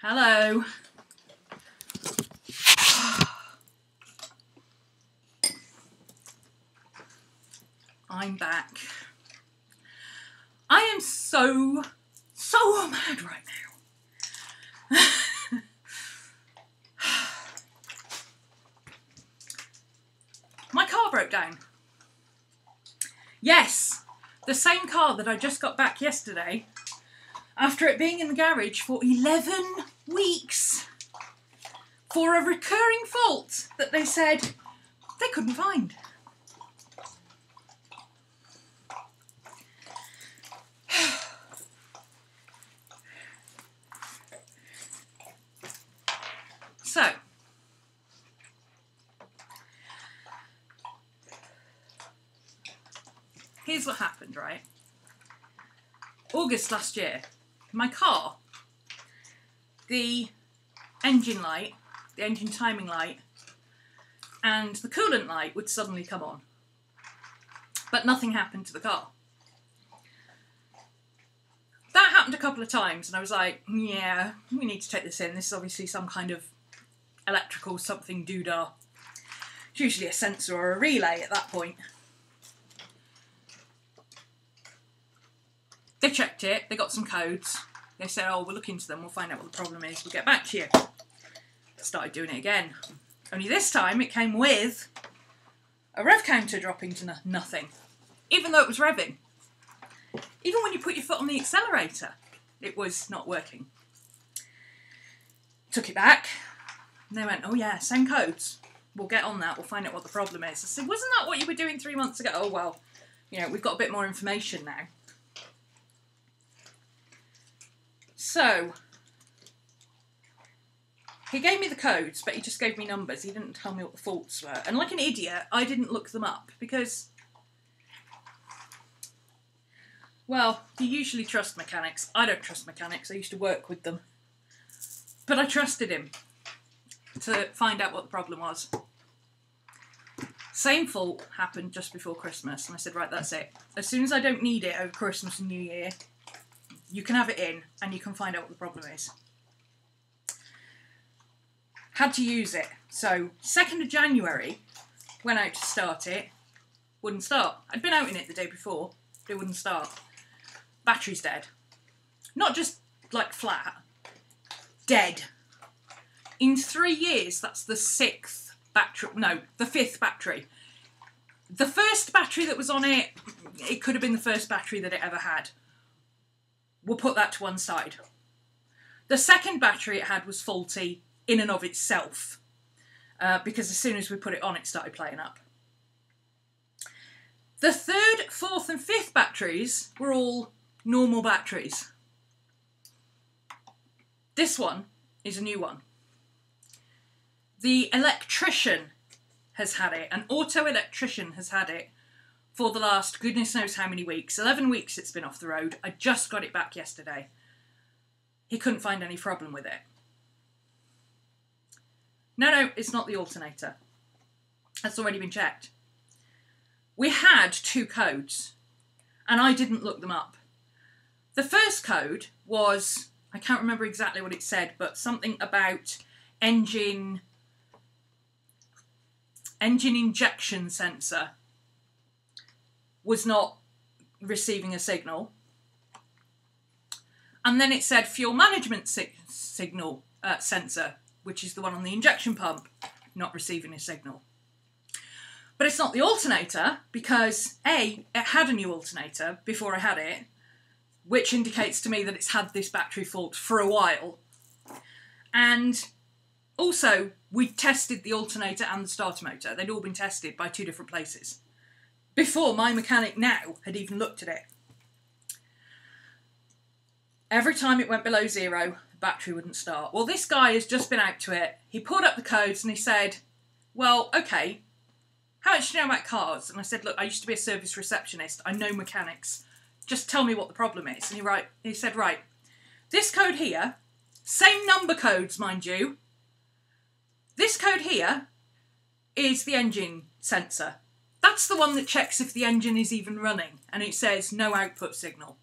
Hello. I'm back. I am so mad right now. My car broke down. Yes, the same car that I just got back yesterday after it being in the garage for 11 weeks for a recurring fault that they said they couldn't find. So, here's what happened, right? August last year, my car, the engine light, the engine timing light, and the coolant light would suddenly come on. But nothing happened to the car. That happened a couple of times, and I was like, yeah, we need to take this in. This is obviously some kind of electrical something doodah. It's usually a sensor or a relay at that point. They checked it, they got some codes. They said, oh, we'll look into them, we'll find out what the problem is, we'll get back to you. Started doing it again. Only this time it came with a rev counter dropping to nothing. Even though it was revving. Even when you put your foot on the accelerator, it was not working. Took it back. And they went, oh yeah, same codes. We'll get on that, we'll find out what the problem is. I said, wasn't that what you were doing 3 months ago? Oh well, you know, we've got a bit more information now. So, he gave me the codes, but he just gave me numbers. He didn't tell me what the faults were. And like an idiot, I didn't look them up because, well, you usually trust mechanics. I don't trust mechanics. I used to work with them. But I trusted him to find out what the problem was. Same fault happened just before Christmas, and I said, right, that's it. As soon as I don't need it over Christmas and New Year, you can have it in, and you can find out what the problem is. Had to use it. So, 2nd of January, went out to start it, wouldn't start. I'd been out in it the day before, but it wouldn't start. Battery's dead. Not just, like, flat. Dead. In 3 years, that's the 6th battery, no, the 5th battery. The first battery that was on it, it could have been the first battery that it ever had. We'll put that to one side. The second battery it had was faulty in and of itself, because as soon as we put it on, it started playing up. The 3rd, 4th and 5th batteries were all normal batteries. This one is a new one. The electrician has had it, an auto electrician has had it for the last goodness knows how many weeks. 11 weeks it's been off the road. I just got it back yesterday. He couldn't find any problem with it. No, it's not the alternator. That's already been checked. We had 2 codes, and I didn't look them up. The first code was, I can't remember exactly what it said, but something about engine injection sensor was not receiving a signal. And then it said fuel management signal sensor, which is the one on the injection pump, not receiving a signal. But it's not the alternator because A, it had a new alternator before I had it, which indicates to me that it's had this battery fault for a while. And also, we tested the alternator and the starter motor. They'd all been tested by 2 different places before my mechanic now had even looked at it. Every time it went below 0, the battery wouldn't start. Well, this guy has just been out to it. He pulled up the codes and he said, well, okay, how much do you know about cars? And I said, look, I used to be a service receptionist. I know mechanics. Just tell me what the problem is. And he said, right, this code here, same number codes, mind you. This code here is the engine sensor. That's the one that checks if the engine is even running, and it says no output signal.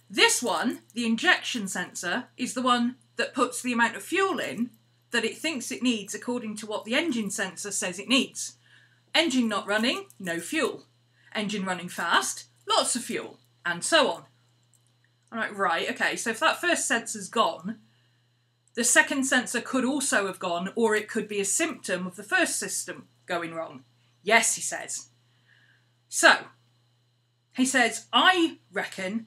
This one, the injection sensor, is the one that puts the amount of fuel in that it thinks it needs according to what the engine sensor says it needs. Engine not running, no fuel. Engine running fast, lots of fuel, and so on. I'm like, right, okay, so if that first sensor's gone, the second sensor could also have gone, or it could be a symptom of the first system going wrong. Yes, he says. So, he says, I reckon,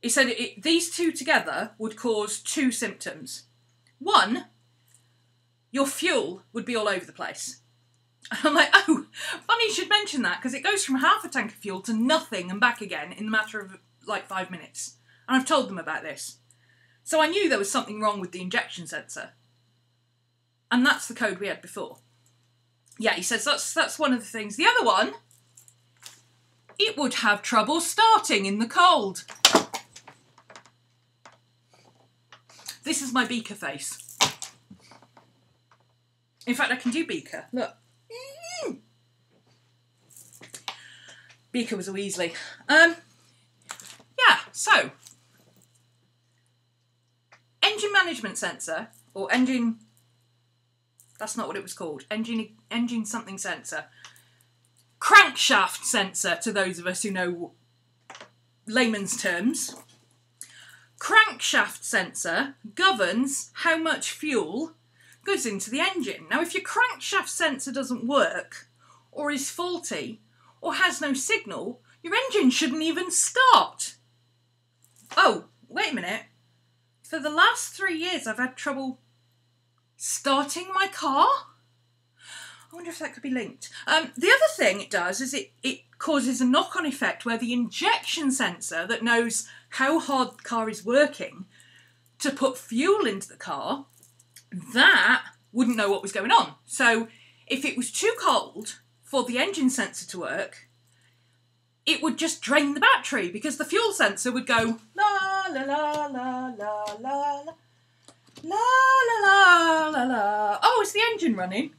he said these two together would cause two symptoms. One, your fuel would be all over the place. And I'm like, oh, funny you should mention that, because it goes from half a tank of fuel to nothing and back again in the matter of like 5 minutes. And I've told them about this. So I knew there was something wrong with the injection sensor. And that's the code we had before. Yeah, he says that's one of the things. The other one, it would have trouble starting in the cold. This is my beaker face. In fact, I can do beaker. Look. Beaker was a Weasley. Yeah, so. Engine management sensor, or engine, that's not what it was called, engine something sensor. Crankshaft sensor, to those of us who know layman's terms. Crankshaft sensor governs how much fuel goes into the engine. Now, if your crankshaft sensor doesn't work, or is faulty, or has no signal, your engine shouldn't even start. Oh, wait a minute. For the last 3 years, I've had trouble starting my car. I wonder if that could be linked. The other thing it does is it causes a knock-on effect where the injection sensor that knows how hard the car is working to put fuel into the car, that wouldn't know what was going on. So if it was too cold for the engine sensor to work, it would just drain the battery because the fuel sensor would go la la la la la la la la la la la. Oh, is the engine running?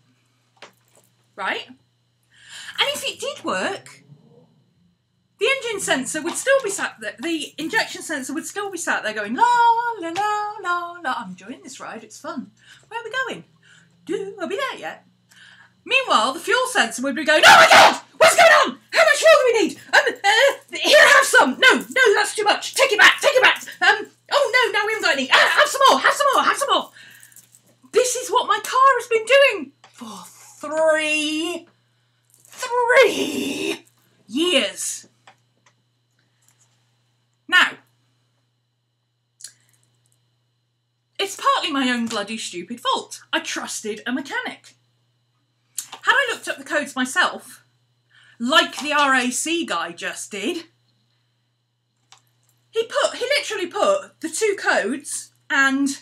Right? And if it did work, the engine sensor would still be sat there, the injection sensor would still be sat there going la la la la la. I'm enjoying this ride, it's fun. Where are we going? Are we there yet? Meanwhile, the fuel sensor would be going, oh my god! What's going on? How much fuel do we need? Here, have some. No, that's too much. Take it back, take it back. Oh no, we haven't got any. Have some more, have some more, have some more. This is what my car has been doing for three years. Now, it's partly my own bloody stupid fault. I trusted a mechanic. Had I looked up the codes myself, like the RAC guy just did, he literally put the two codes and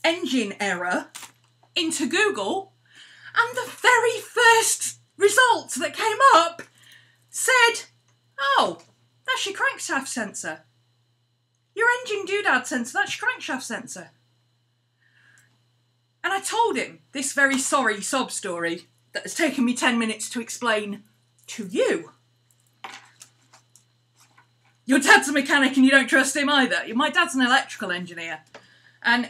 engine error into Google, and the very first result that came up said, oh, that's your crankshaft sensor. Your engine doodad sensor, that's your crankshaft sensor. And I told him this very sorry sob story that has taken me 10 minutes to explain to you. Your dad's a mechanic and you don't trust him either. My dad's an electrical engineer. And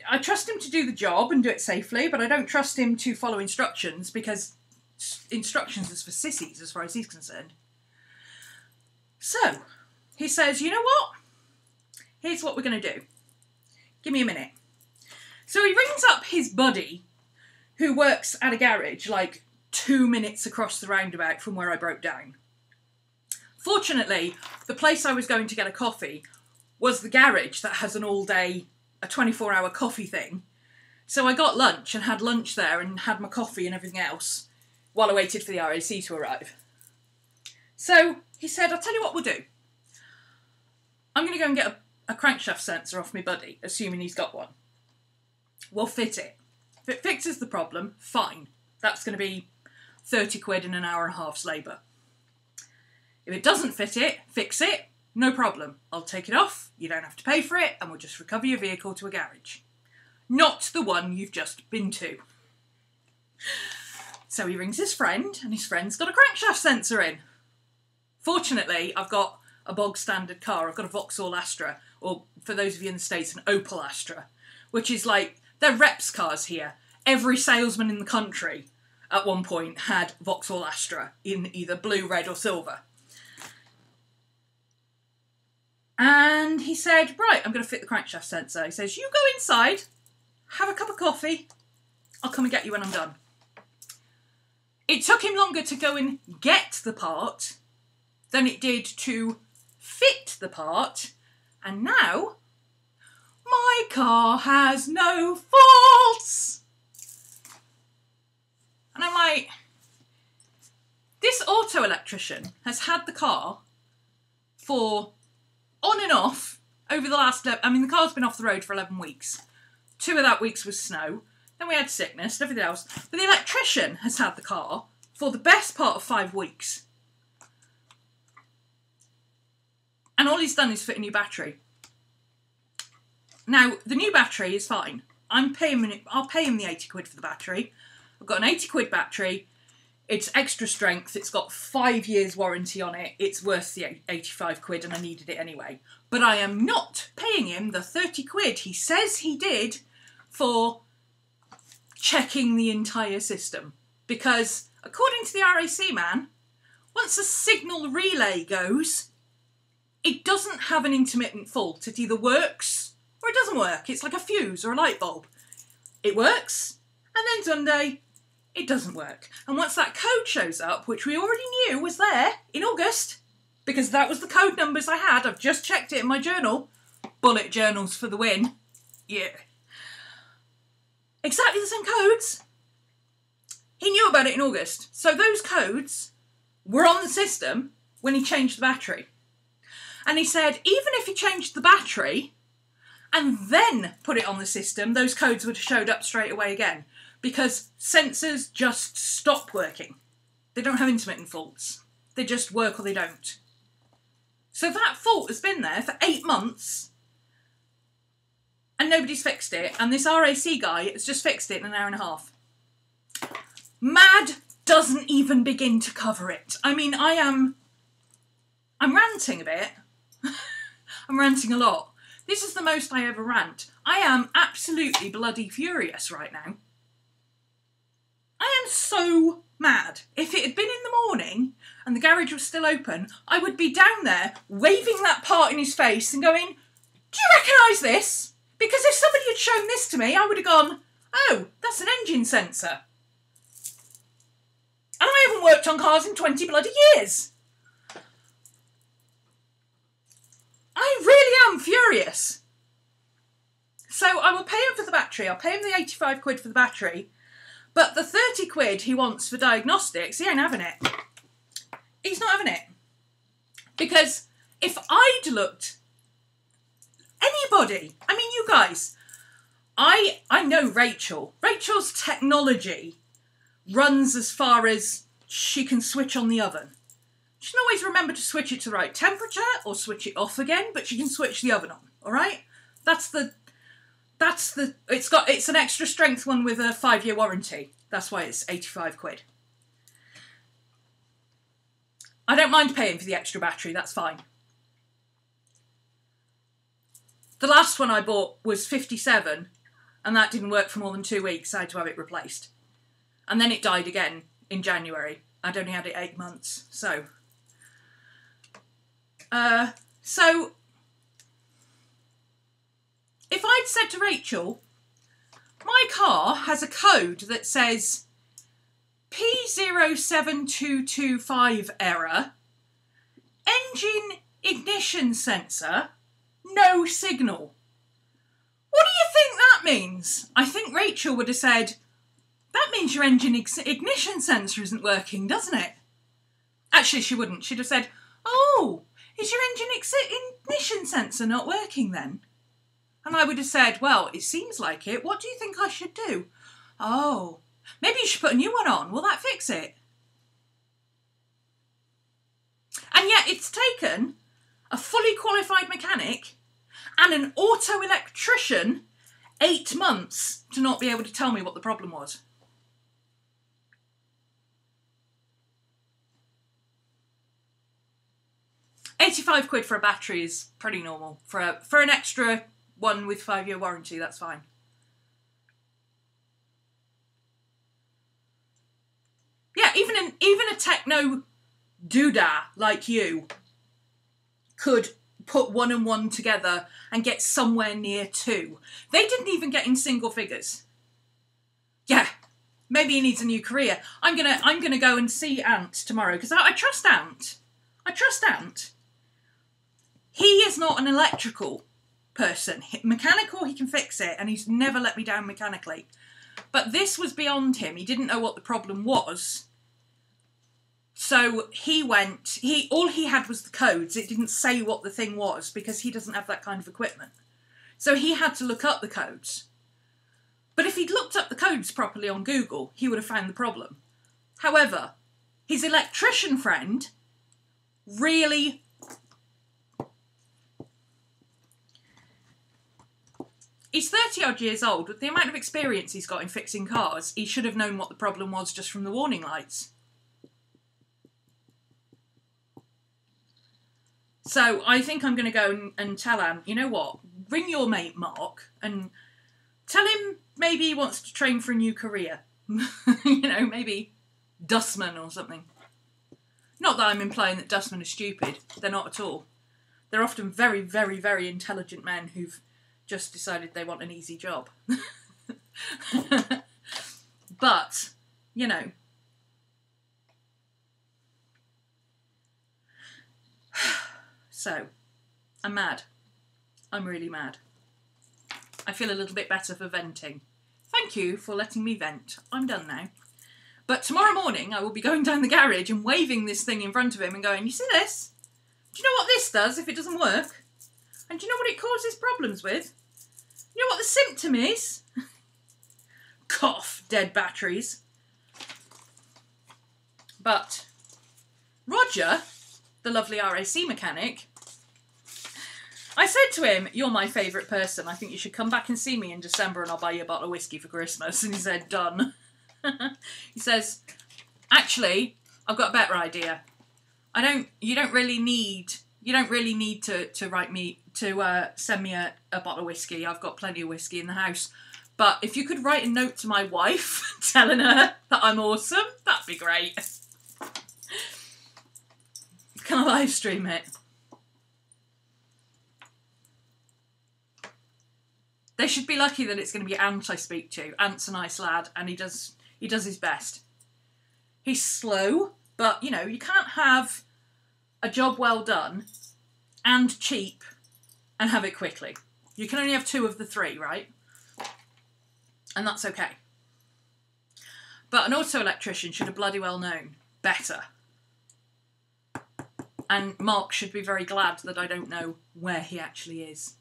I trust him to do the job and do it safely, but I don't trust him to follow instructions because instructions is for sissies as far as he's concerned. So, he says, you know what? Here's what we're going to do. Give me a minute. So he rings up his buddy, who works at a garage like 2 minutes across the roundabout from where I broke down. Fortunately, the place I was going to get a coffee was the garage that has an all-day, a 24-hour coffee thing. So I got lunch and had lunch there and had my coffee and everything else while I waited for the RAC to arrive. So he said, I'll tell you what we'll do. I'm going to go and get a crankshaft sensor off my buddy, assuming he's got one. We'll fit it. If it fixes the problem, fine. That's going to be 30 quid and an hour and a half's labour. If it doesn't fix it, no problem. I'll take it off, you don't have to pay for it, and we'll just recover your vehicle to a garage. Not the one you've just been to. So he rings his friend, and his friend's got a crankshaft sensor in. Fortunately, I've got a bog standard car. I've got a Vauxhall Astra, or for those of you in the States, an Opel Astra, which is like, they're reps cars here. Every salesman in the country at one point had Vauxhall Astra in either blue, red or silver. And he said, right, I'm going to fit the crankshaft sensor. He says, you go inside, have a cup of coffee, I'll come and get you when I'm done. It took him longer to go and get the part than it did to fit the part, and now my car has no faults. And I'm like, this auto electrician has had the car for on and off over the last, I mean, the car's been off the road for 11 weeks. 2 of that weeks was snow. Then we had sickness and everything else. But the electrician has had the car for the best part of 5 weeks. And all he's done is fit a new battery. Now, the new battery is fine. I'll pay him the 80 quid for the battery. I've got an 80 quid battery. It's extra strength. It's got 5 years warranty on it. It's worth the 85 quid and I needed it anyway. But I am not paying him the 30 quid he says he did for checking the entire system. Because according to the RAC man, once a signal relay goes, it doesn't have an intermittent fault. It either works or it doesn't work. It's like a fuse or a light bulb. It works, and then Sunday, it doesn't work. And once that code shows up, which we already knew was there in August, because that was the code numbers I had, I've just checked it in my journal. Bullet journals for the win. Yeah. Exactly the same codes. He knew about it in August. So those codes were on the system when he changed the battery. And he said, even if he changed the battery and then put it on the system, those codes would have showed up straight away again. Because sensors just stop working. They don't have intermittent faults. They just work or they don't. So that fault has been there for 8 months and nobody's fixed it. And this RAC guy has just fixed it in an hour and a half. Mad doesn't even begin to cover it. I mean, I'm ranting a bit. I'm ranting a lot. This is the most I ever rant. I am absolutely bloody furious right now. I am so mad. If it had been in the morning and the garage was still open, I would be down there waving that part in his face and going, do you recognise this? Because if somebody had shown this to me, I would have gone, oh, that's an engine sensor. And I haven't worked on cars in 20 bloody years. I really am furious. So I will pay him for the battery. I'll pay him the 85 quid for the battery. But the 30 quid he wants for diagnostics, he ain't having it. He's not having it. Because if I'd looked, anybody, I mean you guys, I know Rachel. Rachel's technology runs as far as she can switch on the oven. She can always remember to switch it to the right temperature or switch it off again, but she can switch the oven on, all right? It's an extra strength one with a 5-year warranty. That's why it's 85 quid. I don't mind paying for the extra battery, that's fine. The last one I bought was 57 and that didn't work for more than 2 weeks. I had to have it replaced. And then it died again in January. I'd only had it 8 months, so if I'd said to Rachel, my car has a code that says P07225 error, engine ignition sensor, no signal. What do you think that means? I think Rachel would have said, that means your engine ignition sensor isn't working, doesn't it? Actually, she wouldn't. She'd have said, oh, is your engine ignition sensor not working then? And I would have said, well, it seems like it. What do you think I should do? Oh, maybe you should put a new one on. Will that fix it? And yet it's taken a fully qualified mechanic and an auto electrician 8 months to not be able to tell me what the problem was. 85 quid for a battery is pretty normal. For an extra one with 5-year warranty, that's fine. Yeah, even a techno doodah like you could put 1 and 1 together and get somewhere near 2. They didn't even get in single figures. Yeah, maybe he needs a new career. I'm gonna go and see Ant tomorrow because I trust Ant. I trust Ant. He is not an electrical person. Mechanical, he can fix it, and he's never let me down mechanically. But this was beyond him. He didn't know what the problem was. So he went, all he had was the codes. It didn't say what the thing was because he doesn't have that kind of equipment. So he had to look up the codes. But if he'd looked up the codes properly on Google, he would have found the problem. However, his electrician friend really... He's 30-odd years old. With the amount of experience he's got in fixing cars, he should have known what the problem was just from the warning lights. So I think I'm going to go and tell Ant, you know what, ring your mate Mark and tell him maybe he wants to train for a new career. You know, maybe dustman or something. Not that I'm implying that dustmen are stupid. They're not at all. They're often very, very, very intelligent men who've just decided they want an easy job. But, you know. So, I'm mad. I'm really mad. I feel a little bit better for venting. Thank you for letting me vent. I'm done now. But tomorrow morning I will be going down the garage and waving this thing in front of him and going, you see this? Do you know what this does if it doesn't work? And do you know what it causes problems with? You know what the symptom is? Cough, dead batteries. But Roger, the lovely RAC mechanic, I said to him, you're my favourite person. I think you should come back and see me in December and I'll buy you a bottle of whiskey for Christmas. And he said, done. He says, actually, I've got a better idea. You don't really need to write me, to send me a bottle of whiskey. I've got plenty of whiskey in the house. But if you could write a note to my wife telling her that I'm awesome, that'd be great. Can I live stream it? They should be lucky that it's going to be Ant I speak to. Ant's a nice lad, and he does his best. He's slow, but, you know, you can't have a job well done and cheap and have it quickly. You can only have 2 of the 3, right? And that's okay. But an auto electrician should have bloody well known better. And Mark should be very glad that I don't know where he actually is.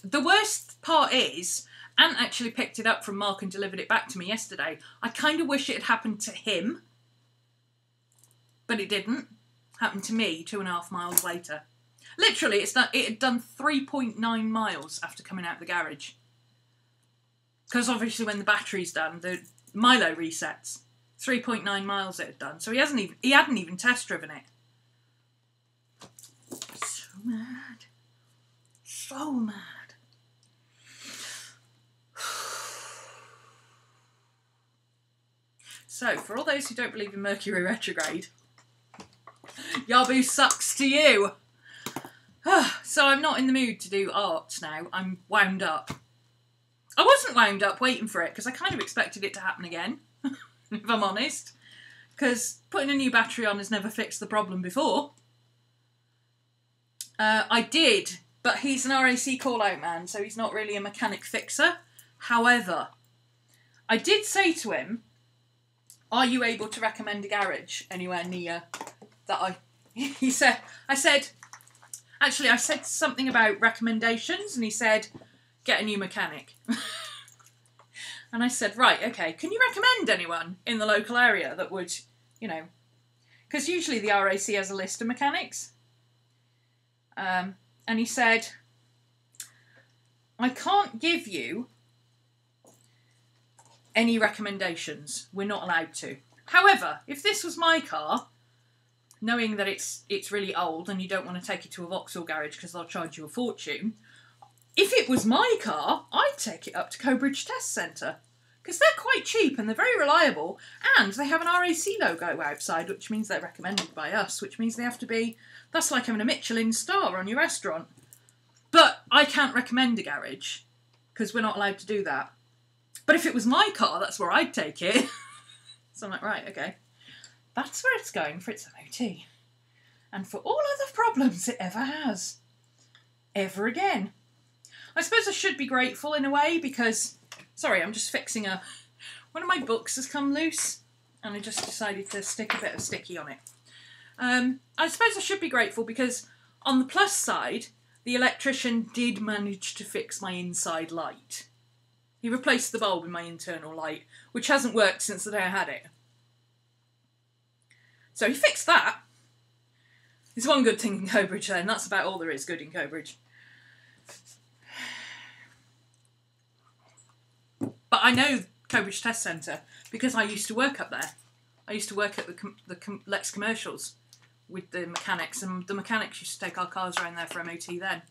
The worst part is, Ant actually picked it up from Mark and delivered it back to me yesterday. I kind of wish it had happened to him, but it didn't. Happened to me 2.5 miles later. Literally, it had done 3.9 miles after coming out of the garage. Because obviously when the battery's done, the Milo resets. 3.9 miles it had done. So he hadn't even test driven it. So mad. So mad. So, for all those who don't believe in Mercury retrograde, Yabu sucks to you. So I'm not in the mood to do art now. I'm wound up. I wasn't wound up waiting for it because I kind of expected it to happen again, if I'm honest. Because putting a new battery on has never fixed the problem before. I did, but he's an RAC call-out man, so he's not really a mechanic fixer. However, I did say to him, are you able to recommend a garage anywhere near that I said something about recommendations, and he said, get a new mechanic. And I said, right, okay, can you recommend anyone in the local area that would, you know, because usually the RAC has a list of mechanics. And he said, I can't give you any recommendations. We're not allowed to. However, if this was my car, knowing that it's really old and you don't want to take it to a Vauxhall garage because they'll charge you a fortune, if it was my car, I'd take it up to Cobridge Test Centre because they're quite cheap and they're very reliable, and they have an RAC logo outside, which means they're recommended by us, which means they have to be, that's like having a Michelin star on your restaurant. But I can't recommend a garage because we're not allowed to do that. But if it was my car, that's where I'd take it. So I'm like, right, okay. That's where it's going for its MOT. And for all other problems it ever has. Ever again. I suppose I should be grateful in a way because... Sorry, I'm just fixing one of my books has come loose and I just decided to stick a bit of sticky on it. I suppose I should be grateful because on the plus side, the electrician did manage to fix my inside light. He replaced the bulb in my internal light, which hasn't worked since the day I had it. So he fixed that. There's one good thing in Cobridge then, that's about all there is good in Cobridge. But I know Cobridge Test Centre because I used to work up there. I used to work at the Lex Commercials with the mechanics, and the mechanics used to take our cars around there for MOT then.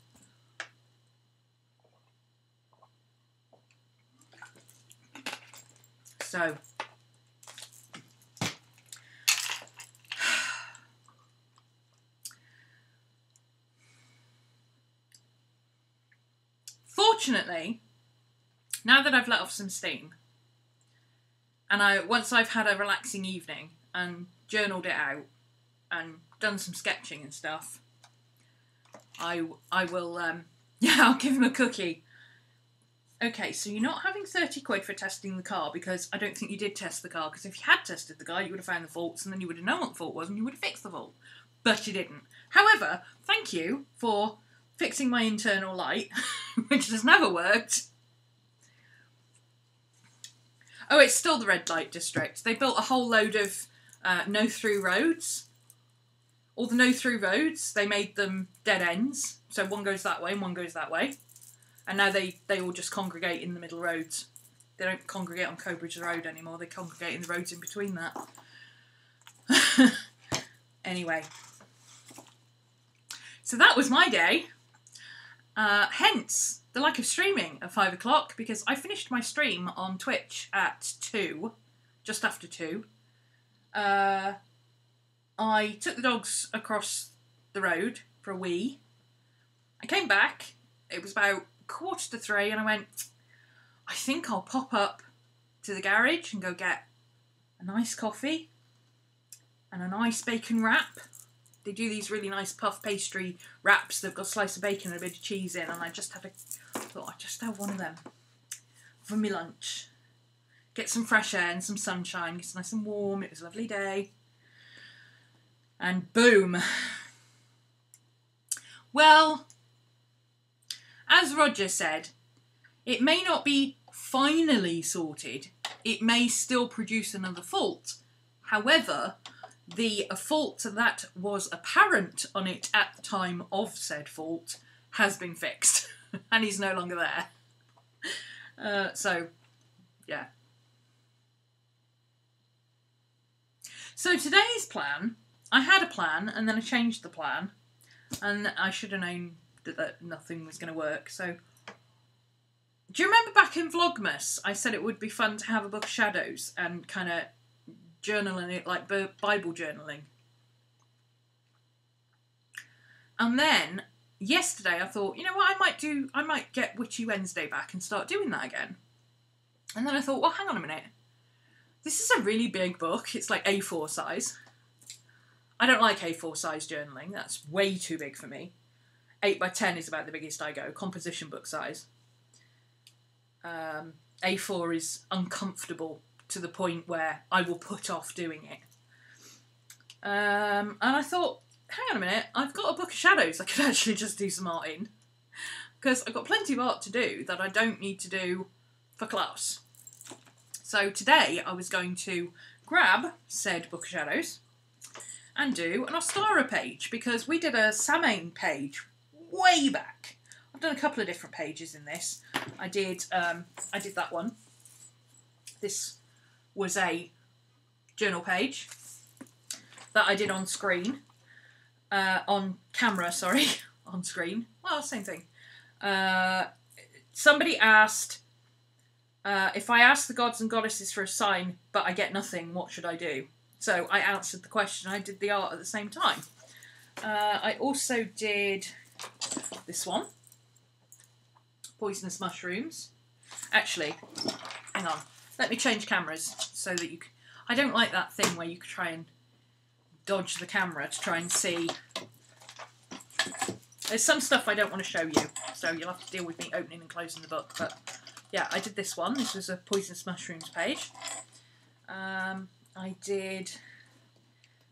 So, fortunately, now that I've let off some steam, and once I've had a relaxing evening and journaled it out and done some sketching and stuff, I will, yeah, I'll give him a cookie. Okay, so you're not having 30 quid for testing the car because I don't think you did test the car, because if you had tested the car you would have found the faults and then you would have known what the fault was and you would have fixed the fault. But you didn't. However, thank you for fixing my internal light, which has never worked. Oh, it's still the red light district. They built a whole load of no-through roads. All the no-through roads, they made them dead ends. So one goes that way and one goes that way. And now they all just congregate in the middle roads. They don't congregate on Cobridge Road anymore. They congregate in the roads in between that. Anyway. So that was my day. Hence the lack of streaming at 5 o'clock, because I finished my stream on Twitch at 2, just after 2. I took the dogs across the road for a wee. I came back, it was about 2:45, and I went, I think I'll pop up to the garage and go get a nice coffee and a nice bacon wrap. They do these really nice puff pastry wraps. They've got a slice of bacon and a bit of cheese in, and I thought I'd just have one of them for my lunch. Get some fresh air and some sunshine. It's nice and warm. It was a lovely day. And boom. Well, as Roger said, it may not be finally sorted. It may still produce another fault. However, the fault that was apparent on it at the time of said fault has been fixed and he's no longer there. So, yeah. So today's plan, I had a plan and then I changed the plan, and I should have known that nothing was going to work. So, do you remember back in Vlogmas, I said it would be fun to have a book of shadows and kind of journaling it like Bible journaling? And then yesterday I thought, you know what, I might get Witchy Wednesday back and start doing that again. And then I thought, well, hang on a minute. This is a really big book. It's like A4 size. I don't like A4 size journaling. That's way too big for me. 8 by 10 is about the biggest I go. Composition book size. A4 is uncomfortable to the point where I will put off doing it. And I thought, hang on a minute, I've got a book of shadows I could actually just do some art in. Because I've got plenty of art to do that I don't need to do for class. So today I was going to grab said book of shadows and do an Ostara page, because we did a Samhain page way back. I've done a couple of different pages in this. I did that one. This was a journal page that I did on screen, on camera, sorry, on screen. Well, same thing. Somebody asked, if I ask the gods and goddesses for a sign, but I get nothing, what should I do? So I answered the question. I did the art at the same time. I also did this one, poisonous mushrooms. Actually, hang on. Let me change cameras so that you can... I don't like that thing where you can try and dodge the camera to try and see. There's some stuff I don't want to show you, so you'll have to deal with me opening and closing the book. But yeah, I did this one. This was a poisonous mushrooms page. I did...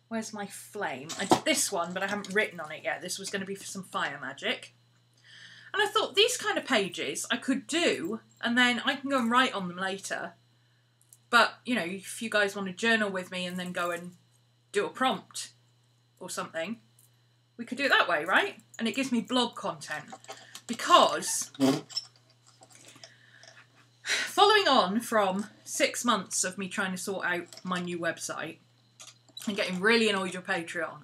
Where's my flame? I did this one, but I haven't written on it yet. This was going to be for some fire magic. And I thought these kind of pages I could do, and then I can go and write on them later. But, you know, if you guys want to journal with me and then go and do a prompt or something, we could do it that way, right? And it gives me blog content. Because, following on from 6 months of me trying to sort out my new website, and getting really annoyed with Patreon.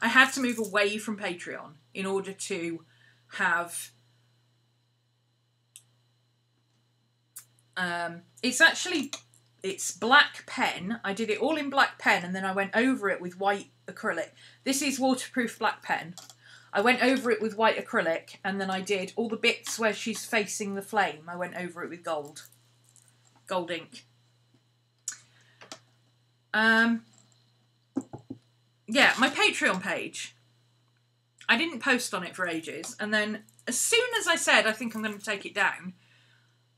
I had to move away from Patreon in order to have... it's black pen. I did it all in black pen and then I went over it with white acrylic. This is waterproof black pen. I went over it with white acrylic and then I did all the bits where she's facing the flame. I went over it with gold ink. Yeah, my Patreon page, I didn't post on it for ages, and then as soon as I said I think I'm going to take it down,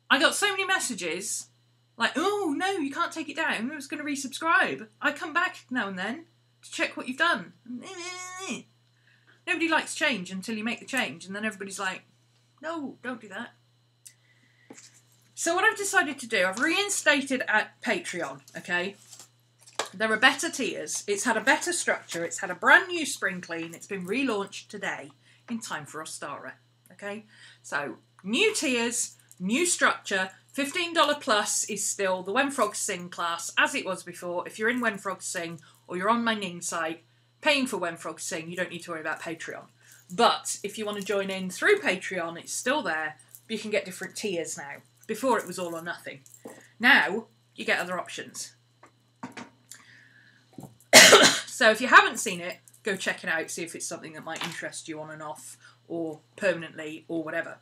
I got so many messages, like, oh no, you can't take it down, I was going to resubscribe. I come back now and then to check what you've done. Nobody likes change until you make the change, and then everybody's like, no, don't do that. So what I've decided to do, I've reinstated at Patreon, okay? There are better tiers, it's had a better structure, it's had a brand new spring clean, it's been relaunched today in time for Ostara, okay? So, new tiers, new structure, $15 plus is still the When Frogs Sing class, as it was before. If you're in When Frogs Sing, or you're on my Ning site, paying for When Frogs Sing, you don't need to worry about Patreon. But, if you want to join in through Patreon, it's still there, but you can get different tiers now. Before it was all or nothing. Now, you get other options. So if you haven't seen it, go check it out, see if it's something that might interest you on and off, or permanently, or whatever.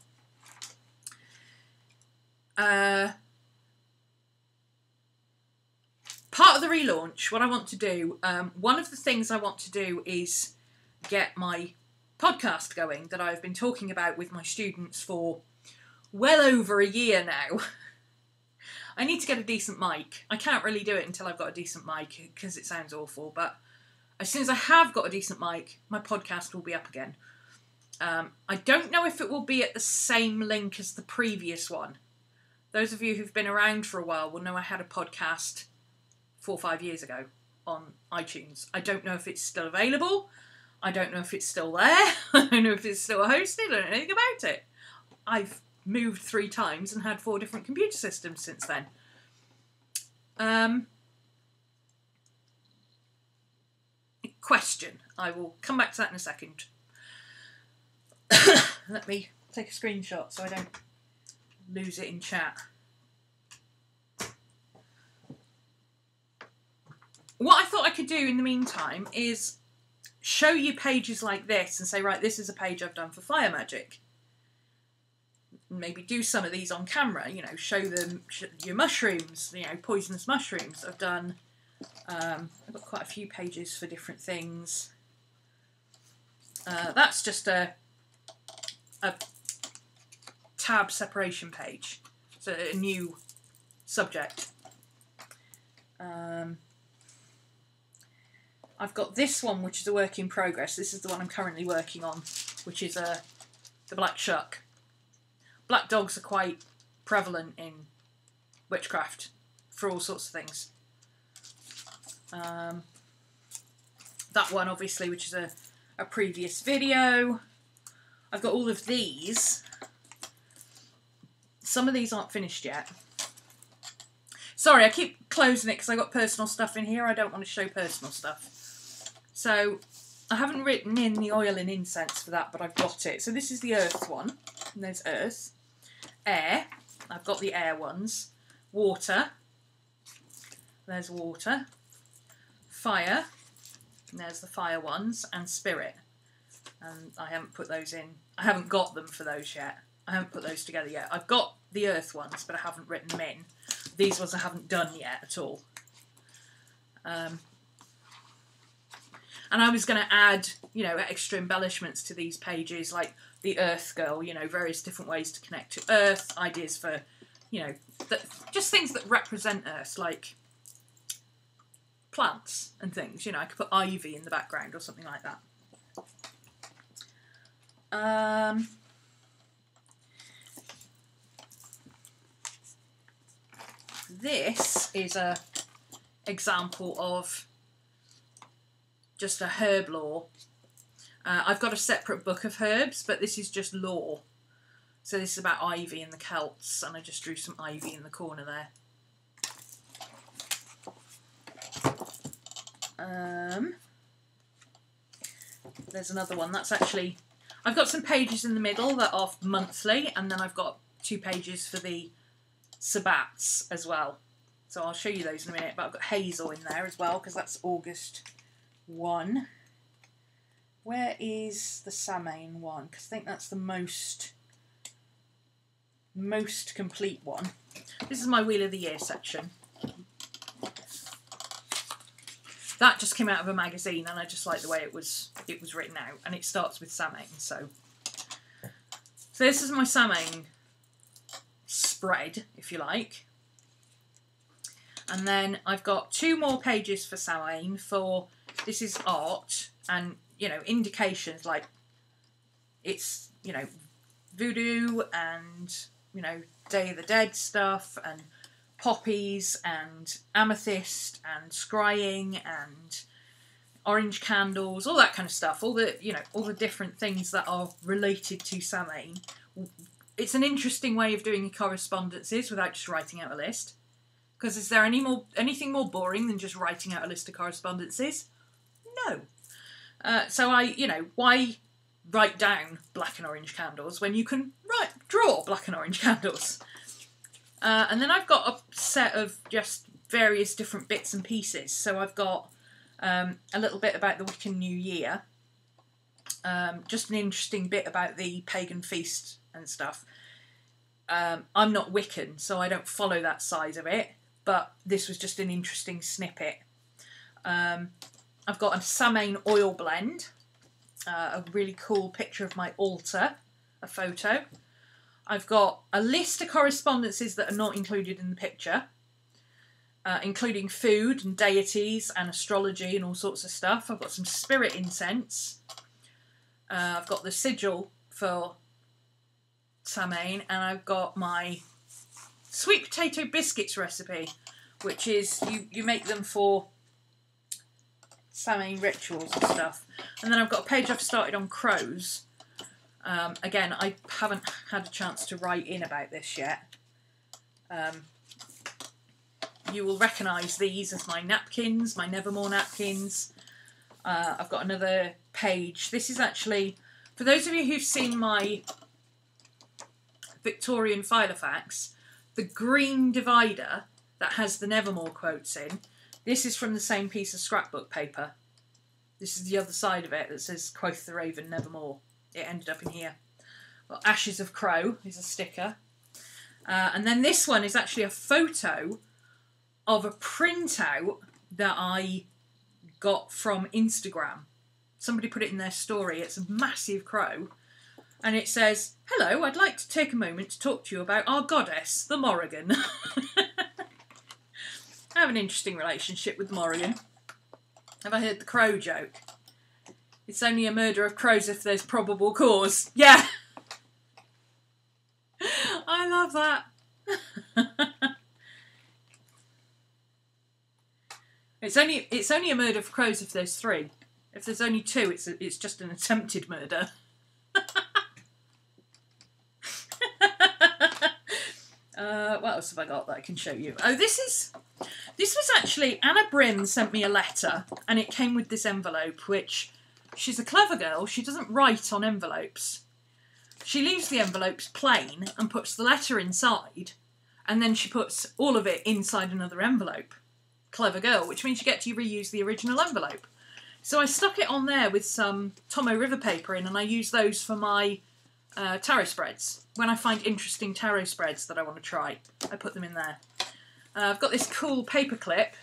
Part of the relaunch, what I want to do, one of the things I want to do is get my podcast going that I've been talking about with my students for well over a year now. I need to get a decent mic. I can't really do it until I've got a decent mic because it sounds awful, but as soon as I have got a decent mic, my podcast will be up again. I don't know if it will be at the same link as the previous one. Those of you who've been around for a while will know I had a podcast 4 or 5 years ago on iTunes. I don't know if it's still available. I don't know if it's still there. I don't know if it's still hosted. I don't know anything about it. I've moved 3 times and had 4 different computer systems since then. Question. I will come back to that in a second. Let me take a screenshot so I don't lose it in chat. What I thought I could do in the meantime is show you pages like this and say, right, this is a page I've done for fire magic. Maybe do some of these on camera, you know, show them your mushrooms, you know, poisonous mushrooms. I've done, I've got quite a few pages for different things. That's just a tab separation page, so a new subject. I've got this one, which is a work in progress. This is the one I'm currently working on, which is the black shuck. Black dogs are quite prevalent in witchcraft for all sorts of things. That one, obviously, which is a previous video. I've got all of these. Some of these aren't finished yet. Sorry, I keep closing it because I got personal stuff in here. I don't want to show personal stuff. So I haven't written in the oil and incense for that, but I've got it. So this is the earth one. And there's earth. Air. I've got the air ones. Water. There's water. Fire. And there's the fire ones. And spirit. And I haven't put those in. I haven't got them for those yet. I haven't put those together yet. I've got the earth ones, but I haven't written them in. These ones I haven't done yet at all. And I was going to add, you know, extra embellishments to these pages, like the Earth Girl, you know, various different ways to connect to Earth, ideas for, you know, just things that represent Earth, like plants and things. You know, I could put ivy in the background or something like that. This is a example of just a herb lore. I've got a separate book of herbs, but this is just lore. So this is about ivy and the Celts, and I just drew some ivy in the corner there. There's another one. That's actually... I've got some pages in the middle that are monthly, and then I've got 2 pages for the Sabbats as well. So I'll show you those in a minute, but I've got Hazel in there as well, because that's August 1. Where is the Samhain one? Because I think that's the most complete one. This is my Wheel of the Year section. That just came out of a magazine, and I just like the way it was written out, and it starts with Samhain. So this is my Samhain spread, if you like. And then I've got 2 more pages for Samhain for, this is art and, you know, indications like it's, you know, voodoo and, you know, Day of the Dead stuff and poppies and amethyst and scrying and orange candles, all that kind of stuff, all the, you know, all the different things that are related to Samhain. It's an interesting way of doing your correspondences without just writing out a list. Because is there anything more boring than just writing out a list of correspondences? No. So you know, why write down black and orange candles when you can draw black and orange candles? And then I've got a set of just various different bits and pieces. So I've got a little bit about the Wiccan New Year. Just an interesting bit about the pagan feast and stuff. I'm not Wiccan, so I don't follow that side of it. But this was just an interesting snippet. I've got a Samhain oil blend, a really cool picture of my altar, a photo. I've got a list of correspondences that are not included in the picture, including food and deities and astrology and all sorts of stuff. I've got some spirit incense. I've got the sigil for Samhain, and I've got my sweet potato biscuits recipe, which is you make them for Samhain rituals and stuff. And then I've got a page I've started on crows. Again, I haven't had a chance to write in about this yet. You will recognise these as my napkins, my Nevermore napkins. I've got another page. This is actually, for those of you who've seen my Victorian Filofax, the green divider that has the Nevermore quotes in, this is from the same piece of scrapbook paper. This is the other side of it that says, "Quoth the Raven Nevermore." It ended up in here. Well, Ashes of Crow is a sticker. And then this one is actually a photo of a printout that I got from Instagram. Somebody put it in their story. It's a massive crow. And it says, "Hello, I'd like to take a moment to talk to you about our goddess, the Morrigan." I have an interesting relationship with Morrigan. Have I heard the crow joke? It's only a murder of crows if there's probable cause. Yeah! I love that. It's only a murder of crows if there's 3. If there's only 2, it's just an attempted murder. What else have I got that I can show you? Oh, this was actually, Anna Brim sent me a letter, and it came with this envelope, which, she's a clever girl, she doesn't write on envelopes. She leaves the envelopes plain and puts the letter inside, and then she puts all of it inside another envelope. Clever girl, which means you get to reuse the original envelope. So I stuck it on there with some Tomo River paper in, and I use those for my tarot spreads. When I find interesting tarot spreads that I want to try, I put them in there. I've got this cool paper clip.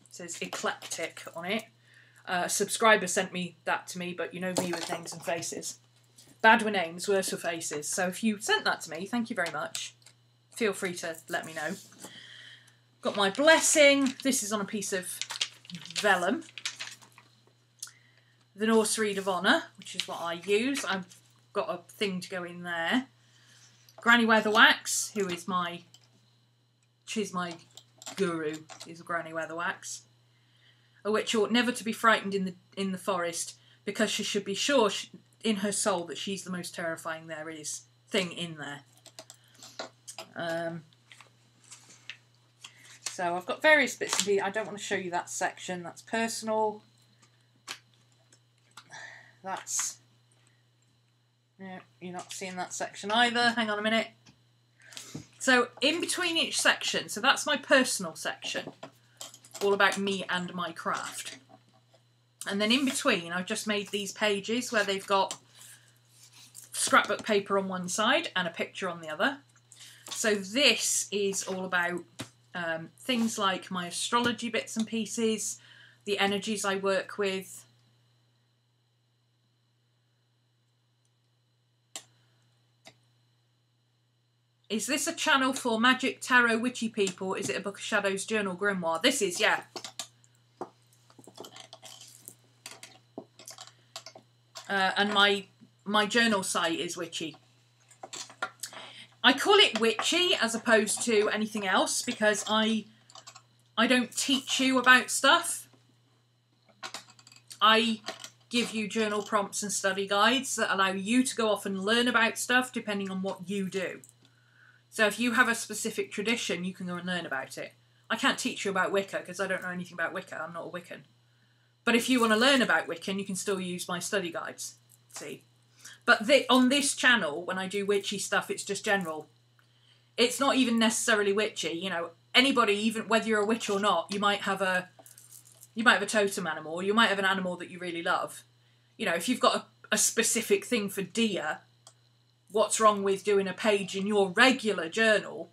It says eclectic on it. A subscriber sent me that to me, but you know me with names and faces. Bad with names, worse with faces. So if you sent that to me, thank you very much. Feel free to let me know. Got my blessing. This is on a piece of vellum. The Norse Reed of Honour, which is what I use. I've got a thing to go in there. Granny Weatherwax, who is she's my guru, is Granny Weatherwax. A witch ought never to be frightened in the forest, because she should be sure in her soul that she's the most terrifying there is thing in there. So I've got various bits of I don't want to show you that section. That's personal. That's... yeah, you're not seeing that section either. Hang on a minute. So in between each section, so that's my personal section, all about me and my craft. And then in between, I've just made these pages where they've got scrapbook paper on one side and a picture on the other. So this is all about things like my astrology bits and pieces, the energies I work with. Is this a channel for magic, tarot, witchy people? Is it a Book of Shadows journal grimoire? This is, yeah. And my journal site is witchy. I call it witchy as opposed to anything else because I don't teach you about stuff. I give you journal prompts and study guides that allow you to go off and learn about stuff depending on what you do. So if you have a specific tradition, you can go and learn about it. I can't teach you about Wicca because I don't know anything about Wicca. I'm not a Wiccan. But if you want to learn about Wiccan, you can still use my study guides. See? But on this channel, when I do witchy stuff, it's just general. It's not even necessarily witchy. You know, anybody, even whether you're a witch or not, you might have a totem animal, or you might have an animal that you really love. You know, if you've got a specific thing for deer, what's wrong with doing a page in your regular journal?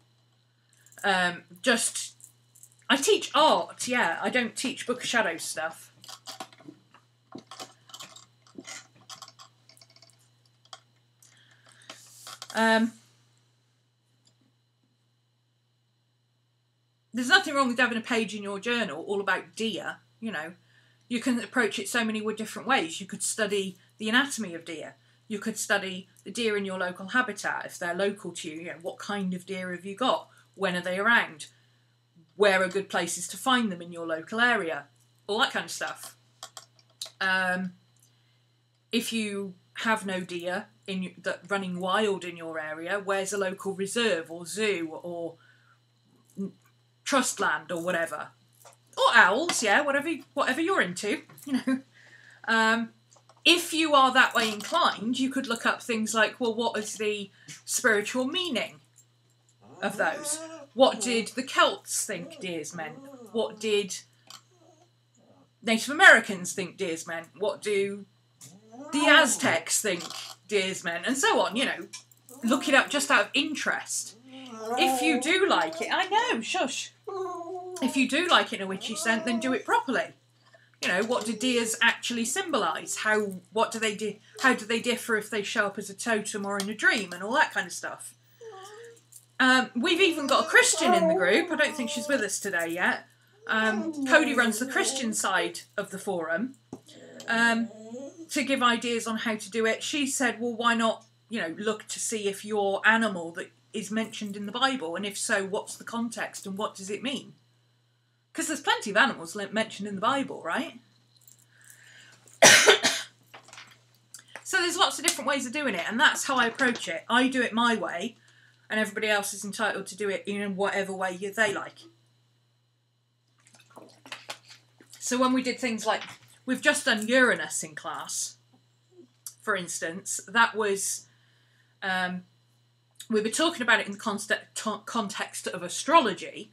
I teach art, yeah. I don't teach Book of Shadows stuff. There's nothing wrong with having a page in your journal all about deer, you know. You can approach it so many different ways. You could study the anatomy of deer. You could study the deer in your local habitat, if they're local to you. You know, what kind of deer have you got? When are they around? Where are good places to find them in your local area? All that kind of stuff. If you have no deer running wild in your area, where's a local reserve or zoo or trust land or whatever? Or owls, yeah, whatever you're into, you know. If you are that way inclined, you could look up things like, well, what is the spiritual meaning of those? What did the Celts think deers meant? What did Native Americans think deers meant? What do the Aztecs think deers meant? And so on, you know. Look it up just out of interest. If you do like it, I know, shush. If you do like it in a witchy scent, then do it properly. You know, what do deers actually symbolise? How do they differ if they show up as a totem or in a dream and all that kind of stuff? We've even got a Christian in the group. I don't think she's with us today yet. Cody runs the Christian side of the forum to give ideas on how to do it. She said, well, why not, you know, look to see if your animal that is mentioned in the Bible, and if so, what's the context and what does it mean? Because there's plenty of animals mentioned in the Bible, right? So there's lots of different ways of doing it, and that's how I approach it. I do it my way, and everybody else is entitled to do it in whatever way they like. So when we did things like, we've just done Uranus in class, for instance, that was, we were talking about it in the context of astrology,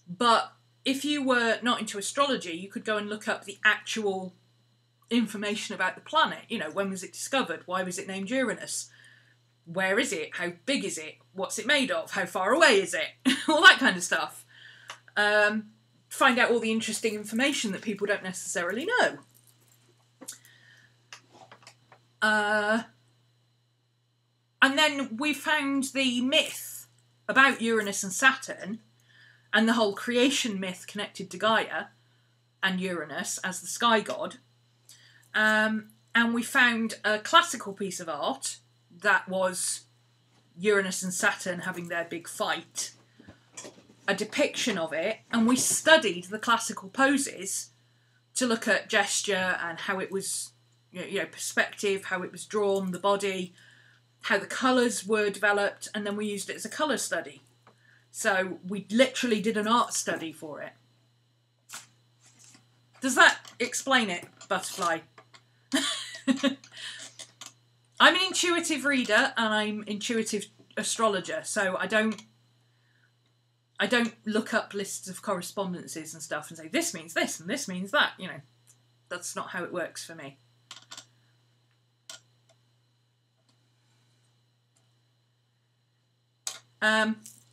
but if you were not into astrology, you could go and look up the actual information about the planet. You know, when was it discovered? Why was it named Uranus? Where is it? How big is it? What's it made of? How far away is it? All that kind of stuff. Find out all the interesting information that people don't necessarily know. And then we found the myth about Uranus and Saturn, and the whole creation myth connected to Gaia and Uranus as the sky god. And we found a classical piece of art that was Uranus and Saturn having their big fight, a depiction of it, and we studied the classical poses to look at gesture and how it was, you know, perspective, how it was drawn, the body, how the colours were developed, and then we used it as a colour study. So we literally did an art study for it. Does that explain it, Butterfly? I'm an intuitive reader and I'm intuitive astrologer, so I don't look up lists of correspondences and stuff and say this means this and this means that. You know, that's not how it works for me.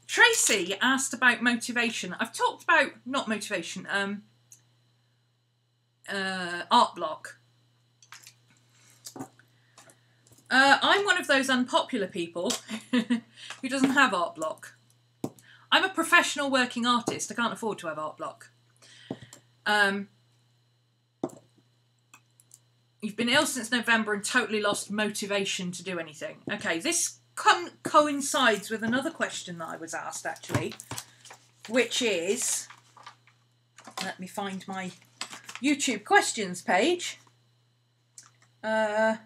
Tracy asked about motivation. I've talked about, not motivation, art block. I'm one of those unpopular people who doesn't have art block. I'm a professional working artist. I can't afford to have art block. You've been ill since November and totally lost motivation to do anything. Okay, this coincides with another question that I was asked, actually, which is, let me find my YouTube questions page. Penelope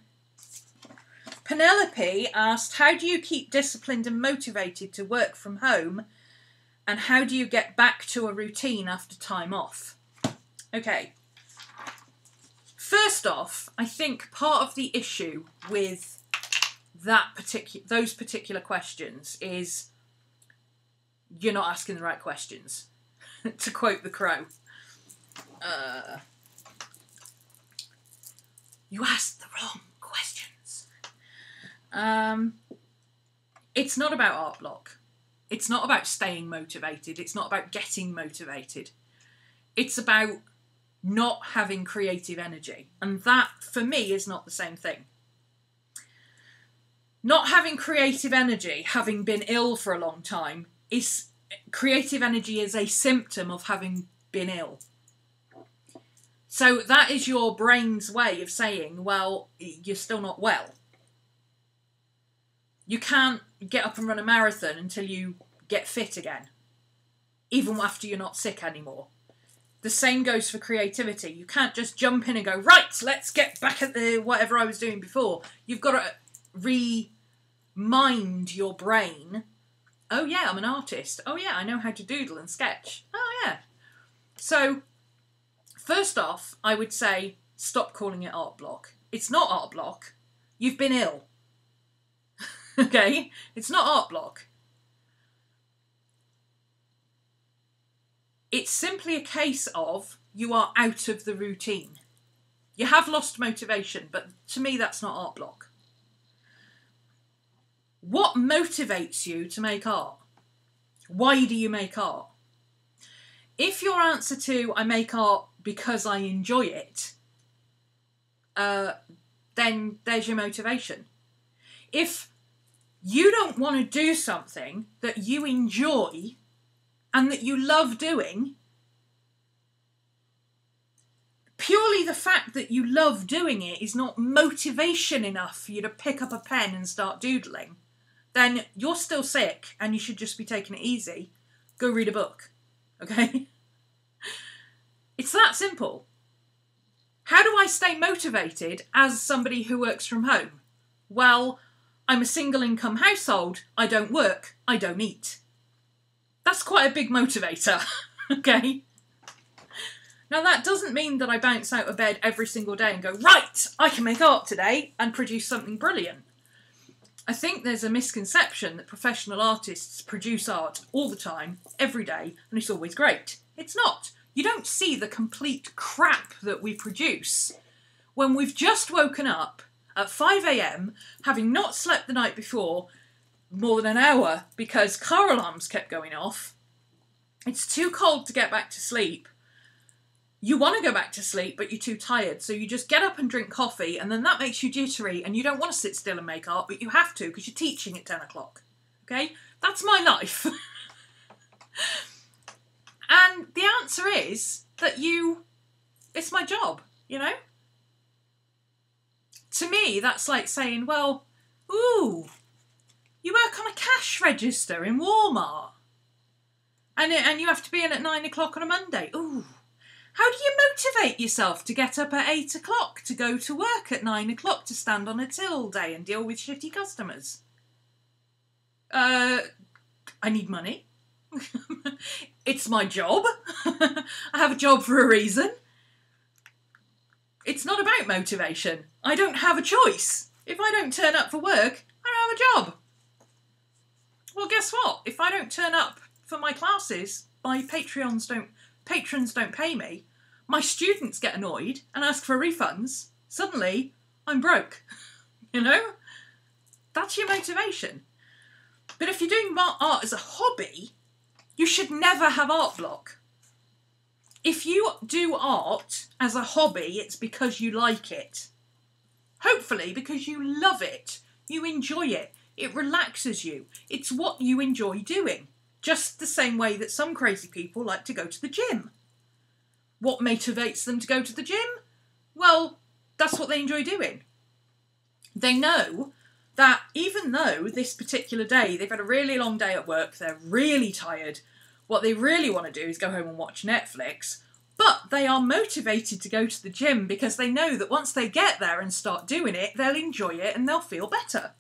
asked, how do you keep disciplined and motivated to work from home, and how do you get back to a routine after time off? Okay. First off, I think part of the issue with those particular questions is you're not asking the right questions, to quote the Crow. You asked the wrong questions. It's not about art block. It's not about staying motivated. It's not about getting motivated. It's about not having creative energy. And that, for me, is not the same thing. Not having creative energy, having been ill for a long time, creative energy is a symptom of having been ill. So that is your brain's way of saying, well, you're still not well. You can't get up and run a marathon until you get fit again, even after you're not sick anymore. The same goes for creativity. You can't just jump in and go, right, let's get back at the whatever I was doing before. You've got to remind your brain, oh yeah, I'm an artist. Oh yeah, I know how to doodle and sketch. Oh yeah. So, first off, I would say, stop calling it art block. It's not art block. You've been ill. Okay? It's not art block. It's simply a case of you are out of the routine. You have lost motivation, but to me that's not art block. What motivates you to make art? Why do you make art? If your answer to I make art because I enjoy it, then there's your motivation. If you don't want to do something that you enjoy and that you love doing, purely the fact that you love doing it is not motivation enough for you to pick up a pen and start doodling, then you're still sick and you should just be taking it easy. Go read a book, okay? It's that simple. How do I stay motivated as somebody who works from home? Well, I'm a single income household. I don't work. I don't eat. That's quite a big motivator, okay? Now that doesn't mean that I bounce out of bed every single day and go, right, I can make art today and produce something brilliant. I think there's a misconception that professional artists produce art all the time, every day, and it's always great. It's not. You don't see the complete crap that we produce when we've just woken up at 5 AM, having not slept the night before more than an hour because car alarms kept going off. It's too cold to get back to sleep. You want to go back to sleep, but you're too tired, so you just get up and drink coffee, and then that makes you jittery, and you don't want to sit still and make art, but you have to, because you're teaching at 10 o'clock. Okay? That's my life. And the answer is that it's my job, you know? To me, that's like saying, well, ooh, you work on a cash register in Walmart, and you have to be in at 9 o'clock on a Monday. Ooh. How do you motivate yourself to get up at 8 o'clock to go to work at 9 o'clock to stand on a till all day and deal with shitty customers? I need money. It's my job. I have a job for a reason. It's not about motivation. I don't have a choice. If I don't turn up for work, I don't have a job. Well, guess what? If I don't turn up for my classes, my patrons don't pay me, my students get annoyed and ask for refunds, suddenly I'm broke. You know? That's your motivation. But if you're doing art as a hobby, you should never have art block. If you do art as a hobby, it's because you like it. Hopefully because you love it. You enjoy it. It relaxes you. It's what you enjoy doing. Just the same way that some crazy people like to go to the gym. What motivates them to go to the gym? Well, that's what they enjoy doing. They know that even though this particular day they've had a really long day at work, they're really tired, what they really want to do is go home and watch Netflix, but they are motivated to go to the gym because they know that once they get there and start doing it, they'll enjoy it and they'll feel better.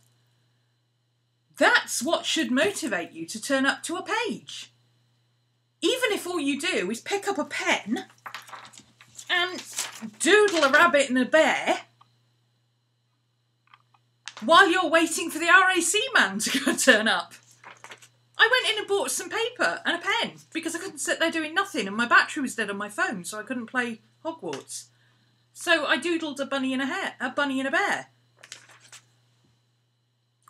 That's what should motivate you to turn up to a page. Even if all you do is pick up a pen and doodle a rabbit and a bear while you're waiting for the RAC man to go turn up. I went in and bought some paper and a pen because I couldn't sit there doing nothing and my battery was dead on my phone, so I couldn't play Hogwarts. So I doodled a bunny and a bear.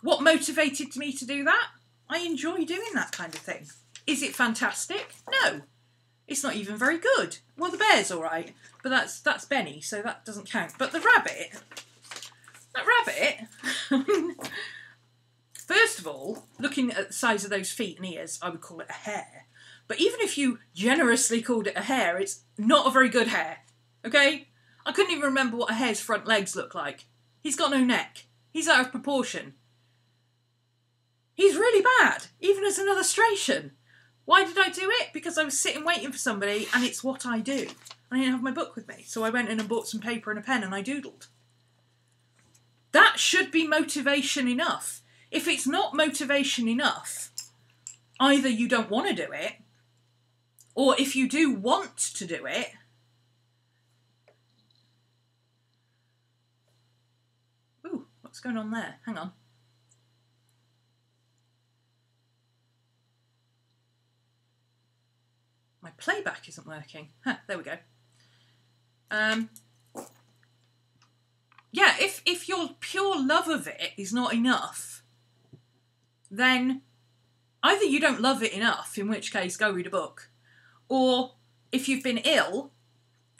What motivated me to do that? I enjoy doing that kind of thing. Is it fantastic? No. It's not even very good. Well, the bear's all right, but that's Benny, so that doesn't count. But the rabbit, first of all, looking at the size of those feet and ears, I would call it a hare. But even if you generously called it a hare, it's not a very good hare, okay? I couldn't even remember what a hare's front legs look like. He's got no neck. He's out of proportion. He's really bad, even as an illustration. Why did I do it? Because I was sitting waiting for somebody and it's what I do. I didn't have my book with me, so I went in and bought some paper and a pen and I doodled. That should be motivation enough. If it's not motivation enough, either you don't want to do it, or if you do want to do it, ooh, what's going on there? Hang on. My playback isn't working. Huh, there we go. Yeah, if your pure love of it is not enough, then either you don't love it enough, in which case go read a book, or if you've been ill,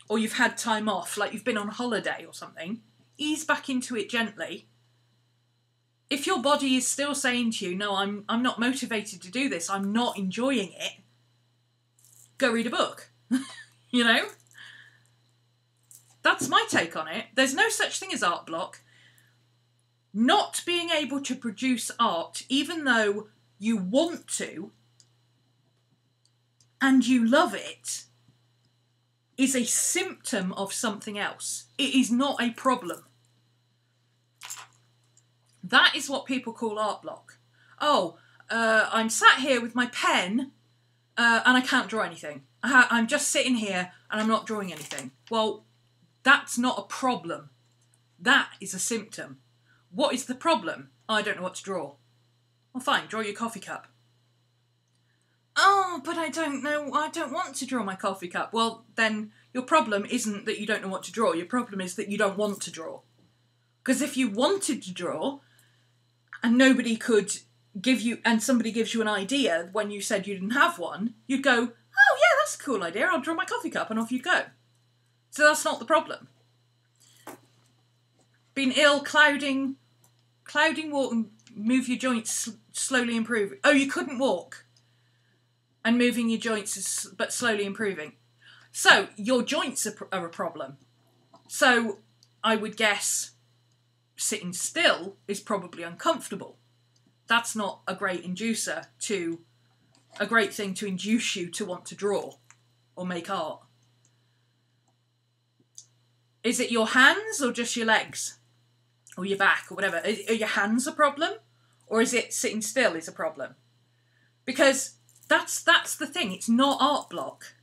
or you've had time off, like you've been on holiday or something, ease back into it gently. If your body is still saying to you, no, I'm not motivated to do this, I'm not enjoying it, go read a book. You know? That's my take on it. There's no such thing as art block. Not being able to produce art, even though you want to, and you love it, is a symptom of something else. It is not a problem. That is what people call art block. Oh, I'm sat here with my pen and I can't draw anything. I'm just sitting here and I'm not drawing anything. Well, that's not a problem. That is a symptom. What is the problem? I don't know what to draw. Well, fine, draw your coffee cup. Oh, but I don't know, I don't want to draw my coffee cup. Well, then your problem isn't that you don't know what to draw. Your problem is that you don't want to draw. Because if you wanted to draw and nobody could give you, and somebody gives you an idea when you said you didn't have one, you'd go, oh yeah, that's a cool idea, I'll draw my coffee cup, and off you'd go. So that's not the problem. Being ill, clouding, walk and move your joints, slowly improving. Oh, you couldn't walk. And moving your joints but slowly improving. So your joints are a problem. So I would guess sitting still is probably uncomfortable. That's not a great inducer to, a great thing to induce you to want to draw or make art. Is it your hands or just your legs? Or your back or whatever? Are your hands a problem? Or is it sitting still is a problem? Because that's the thing, it's not art block.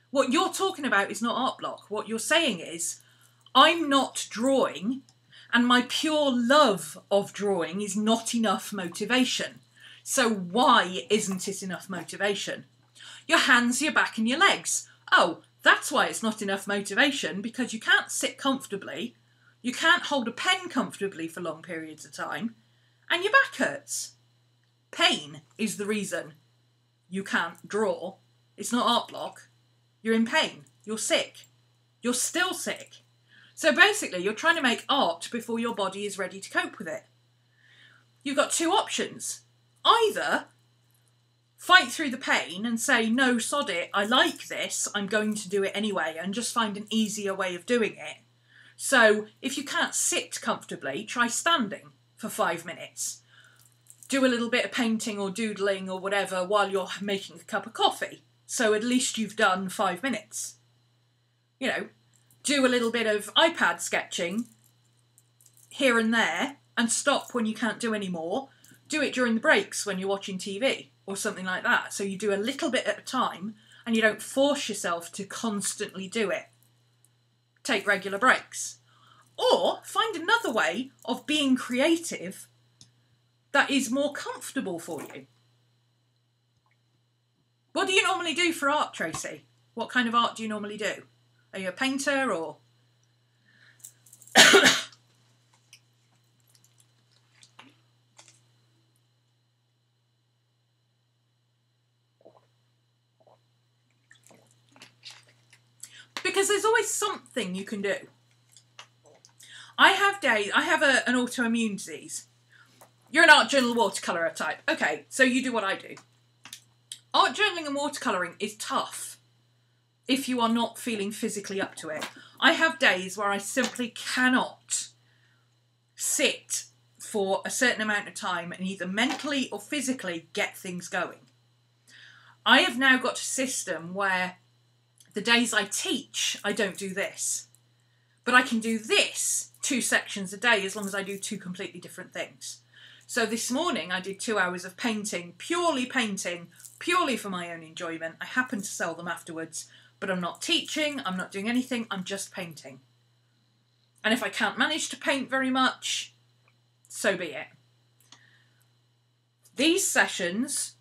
What you're talking about is not art block. What you're saying is, I'm not drawing, and my pure love of drawing is not enough motivation. So why isn't it enough motivation? Your hands, your back and your legs. Oh, that's why it's not enough motivation, because you can't sit comfortably, you can't hold a pen comfortably for long periods of time, and your back hurts. Pain is the reason you can't draw. It's not art block. You're in pain. You're sick. You're still sick. So basically, you're trying to make art before your body is ready to cope with it. You've got two options. Either fight through the pain and say, no, sod it, I like this, I'm going to do it anyway, and just find an easier way of doing it. So if you can't sit comfortably, try standing for 5 minutes. Do a little bit of painting or doodling or whatever while you're making a cup of coffee. So at least you've done 5 minutes. You know, do a little bit of iPad sketching here and there and stop when you can't do any more. Do it during the breaks when you're watching TV or something like that. So you do a little bit at a time and you don't force yourself to constantly do it. Take regular breaks. Or find another way of being creative that is more comfortable for you. What do you normally do for art, Tracy? What kind of art do you normally do? Are you a painter or... Because there's always something you can do. I have an autoimmune disease. You're an art journal watercolour type. Okay, so you do what I do. Art journaling and watercolouring is tough if you are not feeling physically up to it. I have days where I simply cannot sit for a certain amount of time and either mentally or physically get things going. I have now got a system where the days I teach, I don't do this. But I can do this 2 sections a day as long as I do 2 completely different things. So this morning I did 2 hours of painting, purely for my own enjoyment. I happen to sell them afterwards, but I'm not teaching, I'm not doing anything, I'm just painting. And if I can't manage to paint very much, so be it. These sessions,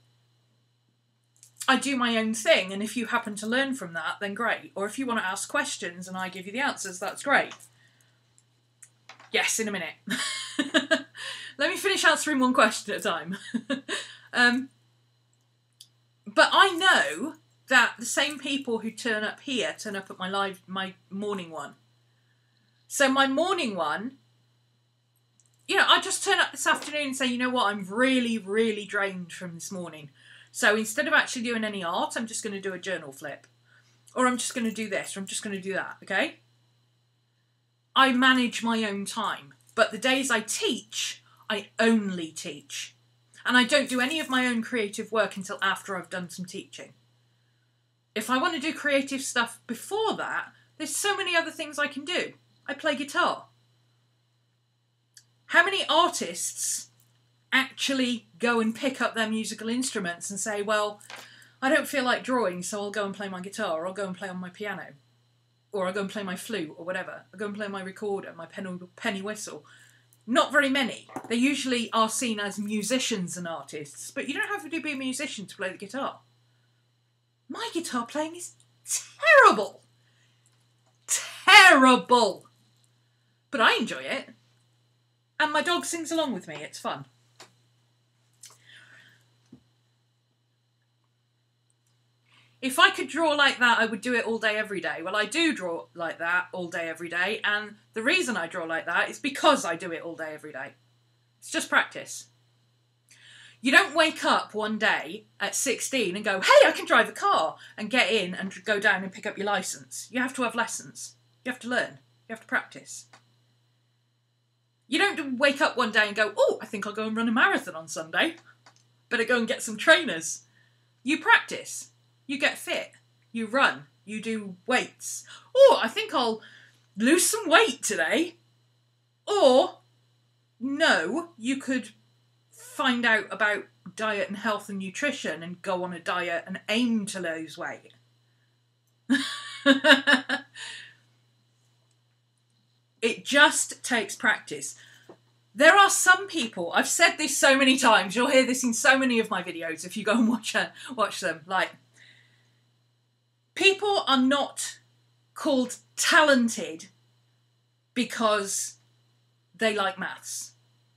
I do my own thing, and if you happen to learn from that, then great. Or if you want to ask questions and I give you the answers, that's great. Yes, in a minute. Let me finish answering one question at a time. But I know that the same people who turn up here turn up at my morning one. So my morning one, you know, I just turn up this afternoon and say, you know what, I'm really, really drained from this morning. So instead of actually doing any art, I'm just going to do a journal flip. Or I'm just going to do this, or I'm just going to do that, okay? I manage my own time. But the days I teach, I only teach. And I don't do any of my own creative work until after I've done some teaching. If I want to do creative stuff before that, there's so many other things I can do. I play guitar. How many artists actually go and pick up their musical instruments and say, well, I don't feel like drawing, so I'll go and play my guitar, or I'll go and play on my piano, or I'll go and play my flute, or whatever. I'll go and play my recorder, my penny whistle. Not very many. They usually are seen as musicians and artists, but you don't have to be a musician to play the guitar. My guitar playing is terrible. Terrible. But I enjoy it. And my dog sings along with me. It's fun. If I could draw like that, I would do it all day, every day. Well, I do draw like that all day, every day. And the reason I draw like that is because I do it all day, every day. It's just practice. You don't wake up one day at 16 and go, hey, I can drive a car, and get in and go down and pick up your licence. You have to have lessons. You have to learn. You have to practice. You don't wake up one day and go, oh, I think I'll go and run a marathon on Sunday. Better go and get some trainers. You practice. You get fit, you run, you do weights. Oh, I think I'll lose some weight today. Or, no, you could find out about diet and health and nutrition and go on a diet and aim to lose weight. It just takes practice. There are some people, I've said this so many times, you'll hear this in so many of my videos if you go and watch them, like, people are not called talented because they like maths.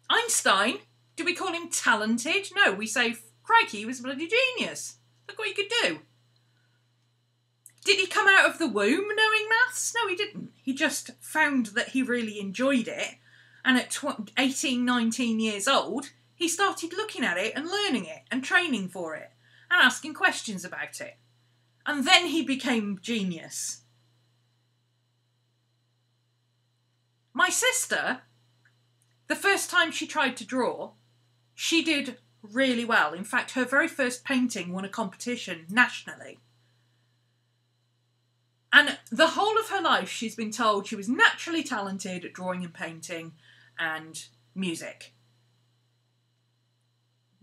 Einstein, do we call him talented? No, we say, crikey, he was a bloody genius. Look what he could do. Did he come out of the womb knowing maths? No, he didn't. He just found that he really enjoyed it. And at 18, 19 years old, he started looking at it and learning it and training for it and asking questions about it. And then he became genius. My sister, the first time she tried to draw, she did really well. In fact, her very first painting won a competition nationally. And the whole of her life, she's been told she was naturally talented at drawing and painting and music.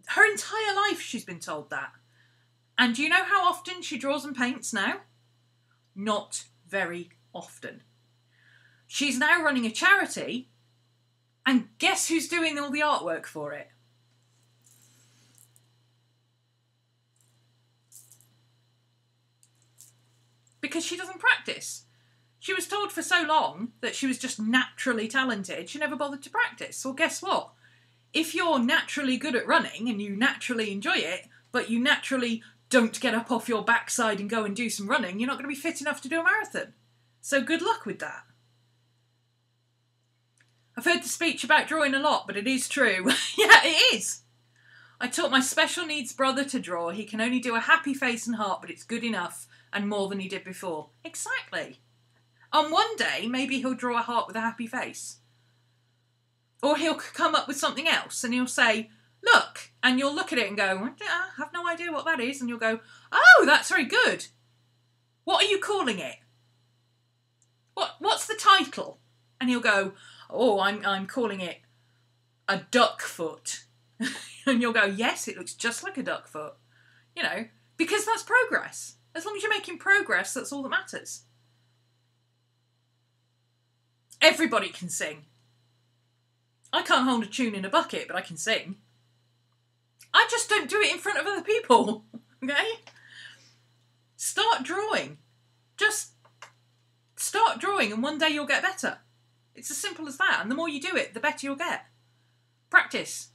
Her entire life, she's been told that. And do you know how often she draws and paints now? Not very often. She's now running a charity, and guess who's doing all the artwork for it? Because she doesn't practice. She was told for so long that she was just naturally talented, she never bothered to practice. Well, guess what? If you're naturally good at running and you naturally enjoy it, but you naturally don't get up off your backside and go and do some running, you're not going to be fit enough to do a marathon. So good luck with that. I've heard the speech about drawing a lot, but it is true. Yeah, it is. I taught my special needs brother to draw. He can only do a happy face and heart, but it's good enough and more than he did before. Exactly. On one day, maybe he'll draw a heart with a happy face. Or he'll come up with something else and he'll say, look, and you'll look at it and go, I have no idea what that is. And you'll go, oh, that's very good. What are you calling it? What's the title? And he'll go, oh, I'm calling it a duck foot. And you'll go, yes, it looks just like a duck foot. You know, because that's progress. As long as you're making progress, that's all that matters. Everybody can sing. I can't hold a tune in a bucket, but I can sing. I just don't do it in front of other people, okay? Start drawing. Just start drawing and one day you'll get better. It's as simple as that. And the more you do it, the better you'll get. Practice.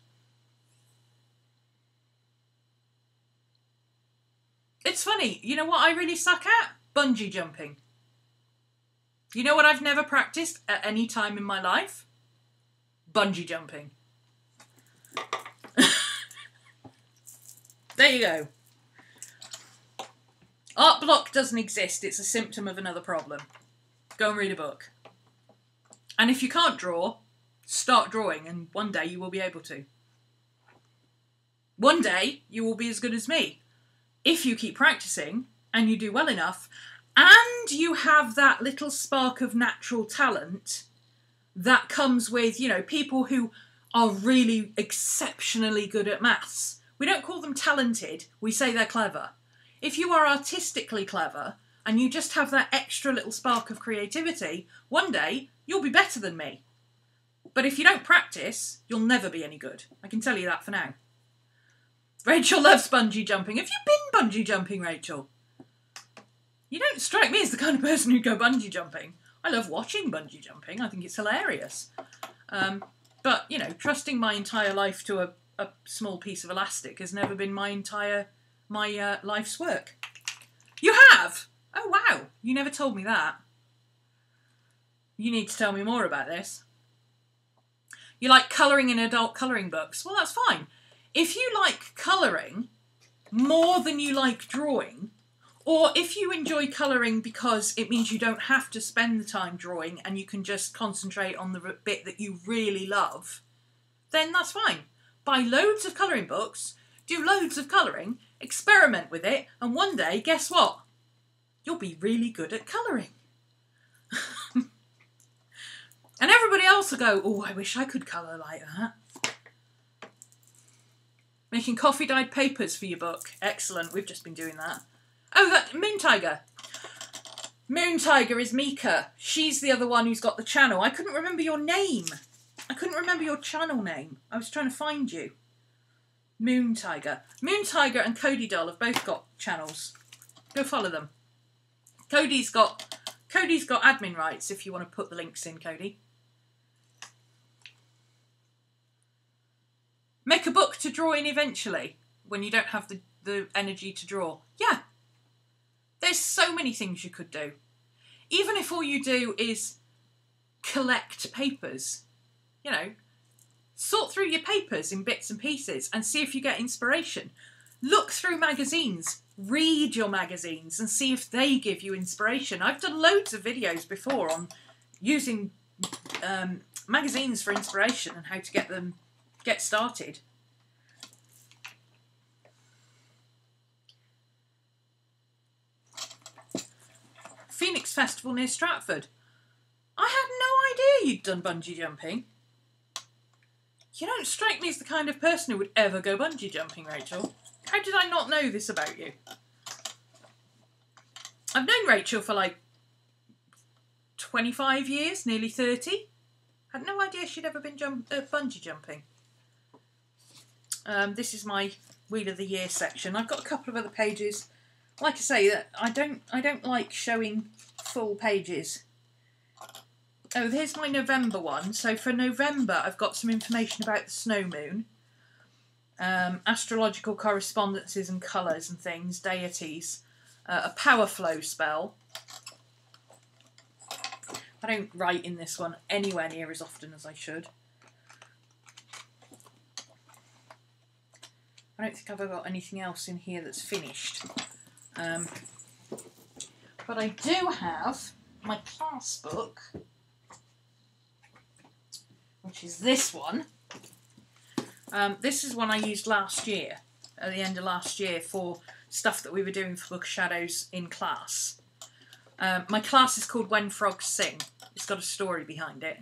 It's funny, you know what I really suck at? Bungee jumping. You know what I've never practiced at any time in my life? Bungee jumping. There you go. Art block doesn't exist. It's a symptom of another problem. Go and read a book. And if you can't draw, start drawing and one day you will be able to. One day you will be as good as me. If you keep practicing and you do well enough and you have that little spark of natural talent that comes with, you know, people who are really exceptionally good at maths. We don't call them talented, we say they're clever. If you are artistically clever and you just have that extra little spark of creativity, one day you'll be better than me. But if you don't practice, you'll never be any good. I can tell you that for now. Rachel loves bungee jumping. Have you been bungee jumping, Rachel? You don't strike me as the kind of person who'd go bungee jumping. I love watching bungee jumping. I think it's hilarious. But, you know, trusting my entire life to a small piece of elastic has never been my life's work. You have? Oh, wow. You never told me that. You need to tell me more about this. You like colouring in adult colouring books. Well, that's fine. If you like colouring more than you like drawing, or if you enjoy colouring because it means you don't have to spend the time drawing and you can just concentrate on the bit that you really love, then that's fine. Buy loads of colouring books, do loads of colouring, experiment with it, and one day, guess what? You'll be really good at colouring. And everybody else will go, oh, I wish I could colour like that. Making coffee-dyed papers for your book. Excellent, we've just been doing that. Oh, that Moon Tiger. Moon Tiger is Mika. She's the other one who's got the channel. I couldn't remember your name. I couldn't remember your channel name. I was trying to find you. Moon Tiger. Moon Tiger and Cody Doll have both got channels. Go follow them. Cody's got admin rights if you want to put the links in, Cody. Make a book to draw in eventually when you don't have the energy to draw. Yeah. There's so many things you could do. Even if all you do is collect papers, you know, sort through your papers in bits and pieces and see if you get inspiration. Look through magazines, read your magazines and see if they give you inspiration. I've done loads of videos before on using magazines for inspiration and how to get started. Phoenix Festival near Stratford. I had no idea you'd done bungee jumping. You don't strike me as the kind of person who would ever go bungee jumping, Rachel. How did I not know this about you? I've known Rachel for like 25 years, nearly 30. Had no idea she'd ever been bungee jumping. This is my Wheel of the Year section. I've got a couple of other pages. Like I say, that I don't like showing full pages. Oh, here's my November one. So for November, I've got some information about the snow moon, astrological correspondences and colours and things, deities, a power flow spell. I don't write in this one anywhere near as often as I should. I don't think I've ever got anything else in here that's finished. But I do have my class book, which is this one. This is one I used last year, at the end of last year, for stuff that we were doing for Book of Shadows in class. My class is called When Frogs Sing. It's got a story behind it.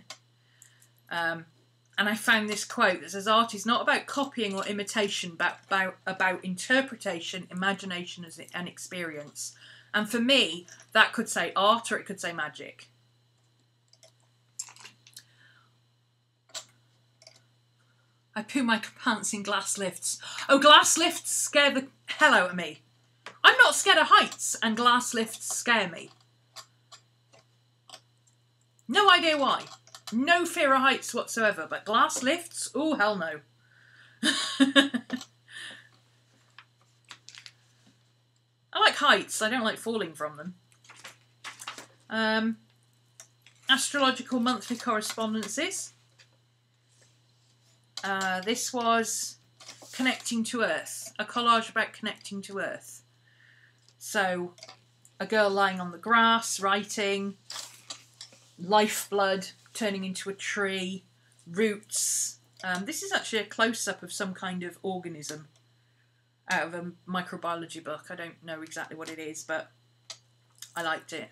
And I found this quote that says, art is not about copying or imitation, but about interpretation, imagination and experience. And for me, that could say art or it could say magic. I poo my pants in glass lifts. Oh, glass lifts scare the hell out of me. I'm not scared of heights, and glass lifts scare me. No idea why. No fear of heights whatsoever, but glass lifts? Oh, hell no. I like heights, I don't like falling from them. Astrological monthly correspondences. This was connecting to Earth, a collage about connecting to Earth. So, a girl lying on the grass, writing, lifeblood turning into a tree, roots. This is actually a close-up of some kind of organism out of a microbiology book. I don't know exactly what it is, but I liked it.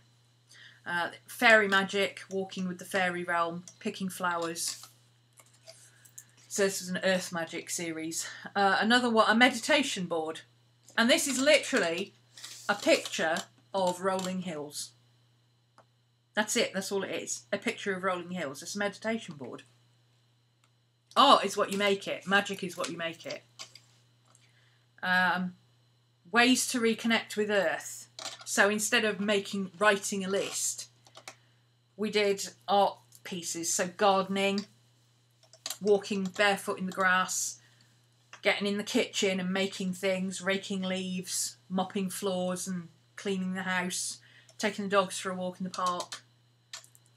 Fairy magic, walking with the fairy realm, picking flowers. So this is an Earth Magic series. Another one, a meditation board. And this is literally a picture of rolling hills. That's it, that's all it is. A picture of rolling hills. It's a meditation board. Art is what you make it. Magic is what you make it. Ways to reconnect with Earth. So instead of writing a list, we did art pieces. So gardening, walking barefoot in the grass, getting in the kitchen and making things, raking leaves, mopping floors and cleaning the house, taking the dogs for a walk in the park.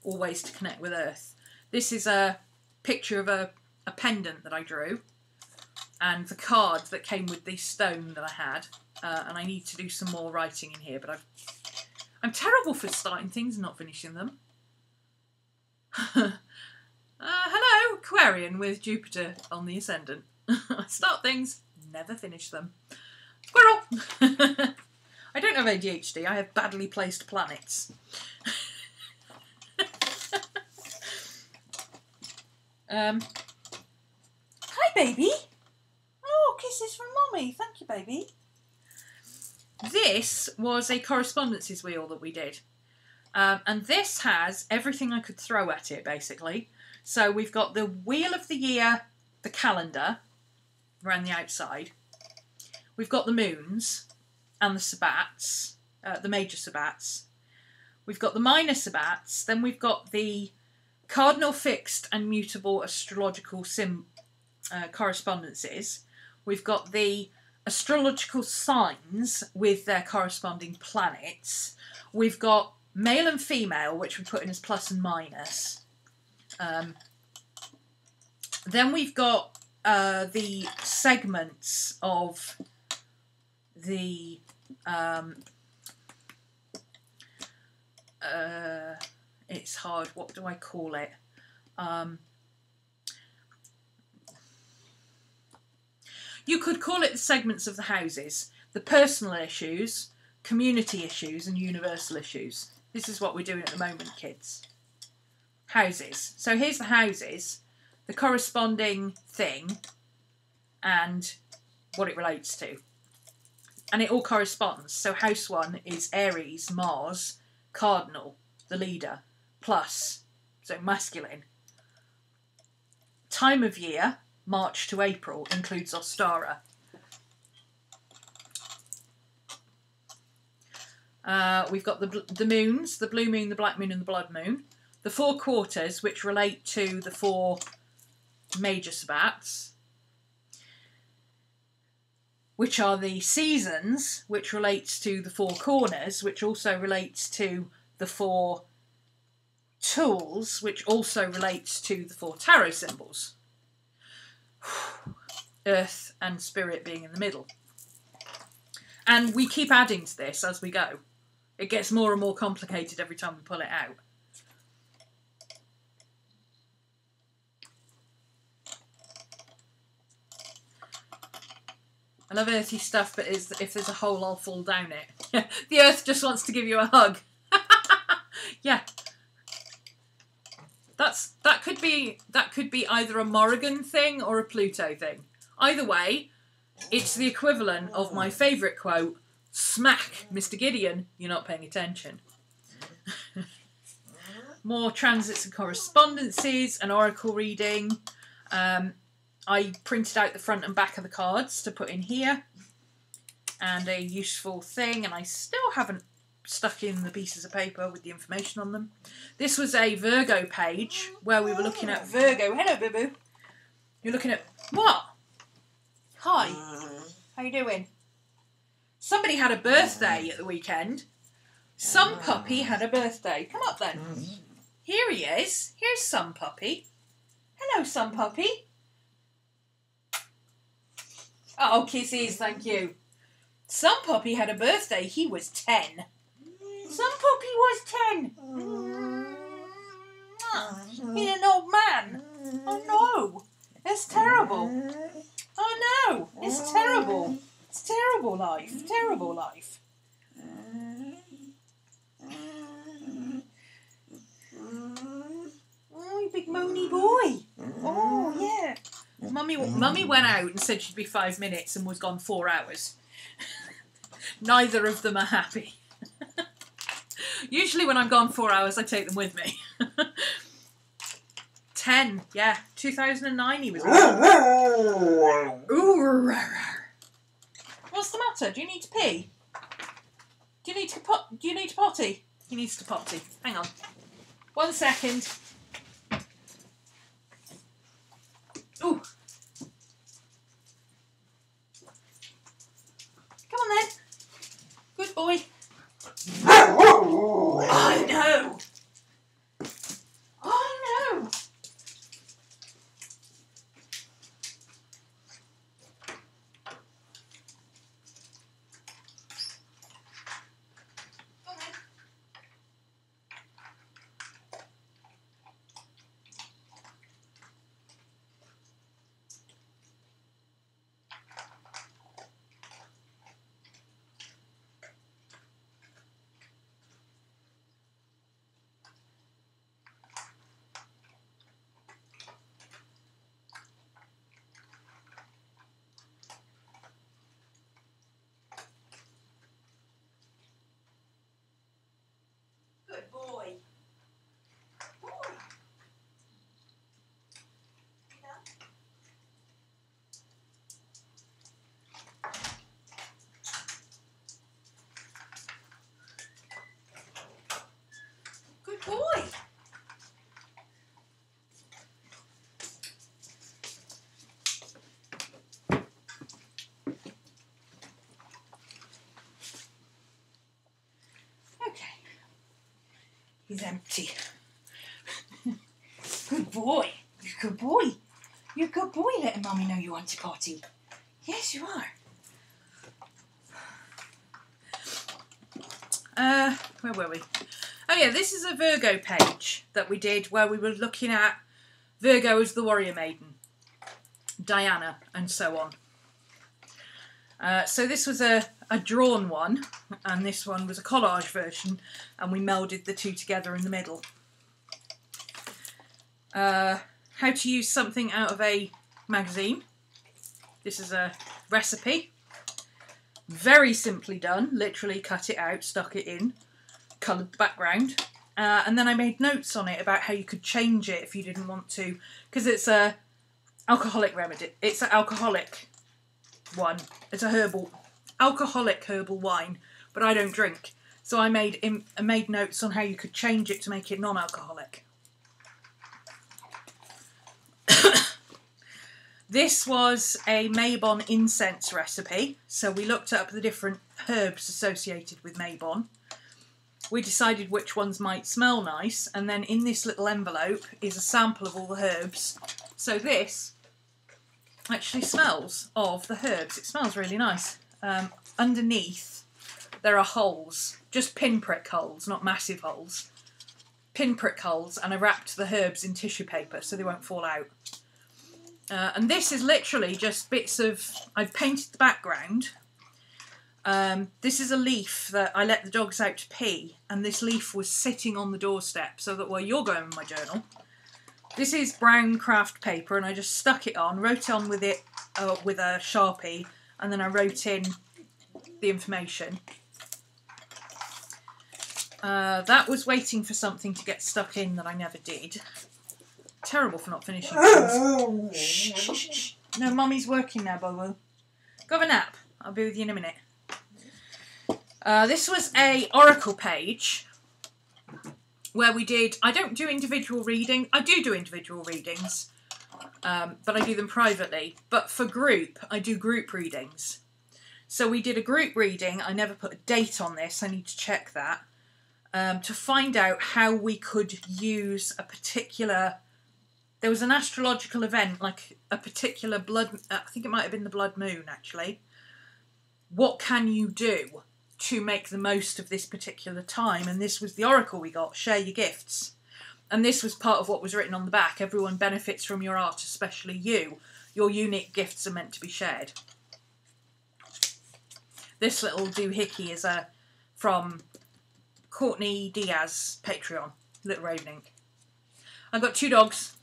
All ways to connect with Earth. This is a picture of a pendant that I drew and the card that came with the stone that I had. And I need to do some more writing in here, but I'm terrible for starting things and not finishing them. Hello, Aquarian with Jupiter on the Ascendant. I start things, never finish them. Squirrel! I don't have ADHD, I have badly placed planets. Hi, baby. Oh, kisses from Mommy. Thank you, baby. This was a correspondences wheel that we did. And this has everything I could throw at it, basically. So we've got the Wheel of the Year, the calendar, around the outside. We've got the moons and the sabbats, the major sabbats. We've got the minor sabbats. Then we've got the cardinal, fixed and mutable astrological correspondences. We've got the astrological signs with their corresponding planets. We've got male and female, which we put in as plus and minus. Then we've got the segments of the it's hard, what do I call it? You could call it the segments of the houses, the personal issues, community issues and universal issues. This is what we're doing at the moment, kids. Houses. So here's the houses, the corresponding thing and what it relates to. And it all corresponds. So house 1 is Aries, Mars, cardinal, the leader, plus, so masculine. Time of year, March to April, includes Ostara. We've got the moons, the blue moon, the black moon and the blood moon. The 4 quarters, which relate to the 4 major sabbats, which are the seasons, which relates to the 4 corners, which also relates to the 4 tools, which also relates to the 4 tarot symbols. Earth and spirit being in the middle. And we keep adding to this as we go. It gets more and more complicated every time we pull it out. I love earthy stuff, but if there's a hole, I'll fall down it. The earth just wants to give you a hug. Yeah. That could be either a Morrigan thing or a Pluto thing. Either way, it's the equivalent of my favourite quote, "Smack, Mr. Gideon, you're not paying attention." More transits and correspondences, an oracle reading. I printed out the front and back of the cards to put in here. And a useful thing, and I still haven't stuck in the pieces of paper with the information on them. This was a Virgo page where we were looking at Virgo. Hello, boo-boo. You're looking at... What? Hi. How you doing? Somebody had a birthday at the weekend. Some puppy had a birthday. Come up then. Here he is. Here's Some Puppy. Hello, Some Puppy. Oh, kisses, thank you. Some Puppy had a birthday. He was 10. Some Puppy was 10. He's an old man. Oh no, it's terrible. Oh no, it's terrible. It's terrible life. Terrible life. Oh, you big moany boy. Oh yeah. Mummy went out and said she'd be 5 minutes and was gone 4 hours. Neither of them are happy. Usually when I'm gone 4 hours, I take them with me. 10, yeah. 2009 he was gone. Ooh, what's the matter? Do you need to pee? Do you need to potty? He needs to potty. Hang on. 1 second. Ooh. Come on then. Good boy. I know. I know. Good boy. Boy. Good boy. Okay. He's empty. Good boy. You're a good boy. You're a good boy letting Mummy know you want to potty. Yes, you are. Where were we? Oh yeah, this is a Virgo page that we did where we were looking at Virgo as the warrior maiden, Diana, and so on. So this was a drawn one, and this one was a collage version, and we melded the two together in the middle. How to use something out of a magazine. This is a recipe. Very simply done. Literally cut it out, stuck it in, coloured the background. And then I made notes on it about how you could change it if you didn't want to, because it's a alcoholic remedy. It's an alcoholic one. It's a alcoholic herbal wine, but I don't drink. So I made notes on how you could change it to make it non-alcoholic. This was a Maybon incense recipe, so we looked up the different herbs associated with Maybon. We decided which ones might smell nice, and then in this little envelope is a sample of all the herbs. So this actually smells of the herbs. It smells really nice. Underneath there are holes, just pinprick holes, not massive holes. Pinprick holes, and I wrapped the herbs in tissue paper so they won't fall out. And this is literally just bits of... I've painted the background. This is a leaf that I let the dogs out to pee, and this leaf was sitting on the doorstep so that while you're going with my journal, this is brown craft paper, and I just stuck it on, wrote on with it with a Sharpie, and then I wrote in the information. That was waiting for something to get stuck in that I never did. Terrible for not finishing things. Shh, shh, shh. No, Mummy's working now, Bobo. Go have a nap. I'll be with you in a minute. This was a oracle page where we did... I don't do individual reading. I do individual readings, but I do them privately. But for group, I do group readings. So we did a group reading. I never put a date on this. I need to check that. To find out how we could use a particular... There was an astrological event, like a particular blood... I think it might have been the blood moon, actually. What can you do to make the most of this particular time? And this was the oracle we got, share your gifts. And this was part of what was written on the back. Everyone benefits from your art, especially you. Your unique gifts are meant to be shared. This little doohickey is from Courtney Diaz Patreon, Little Ravening. I've got 2 dogs.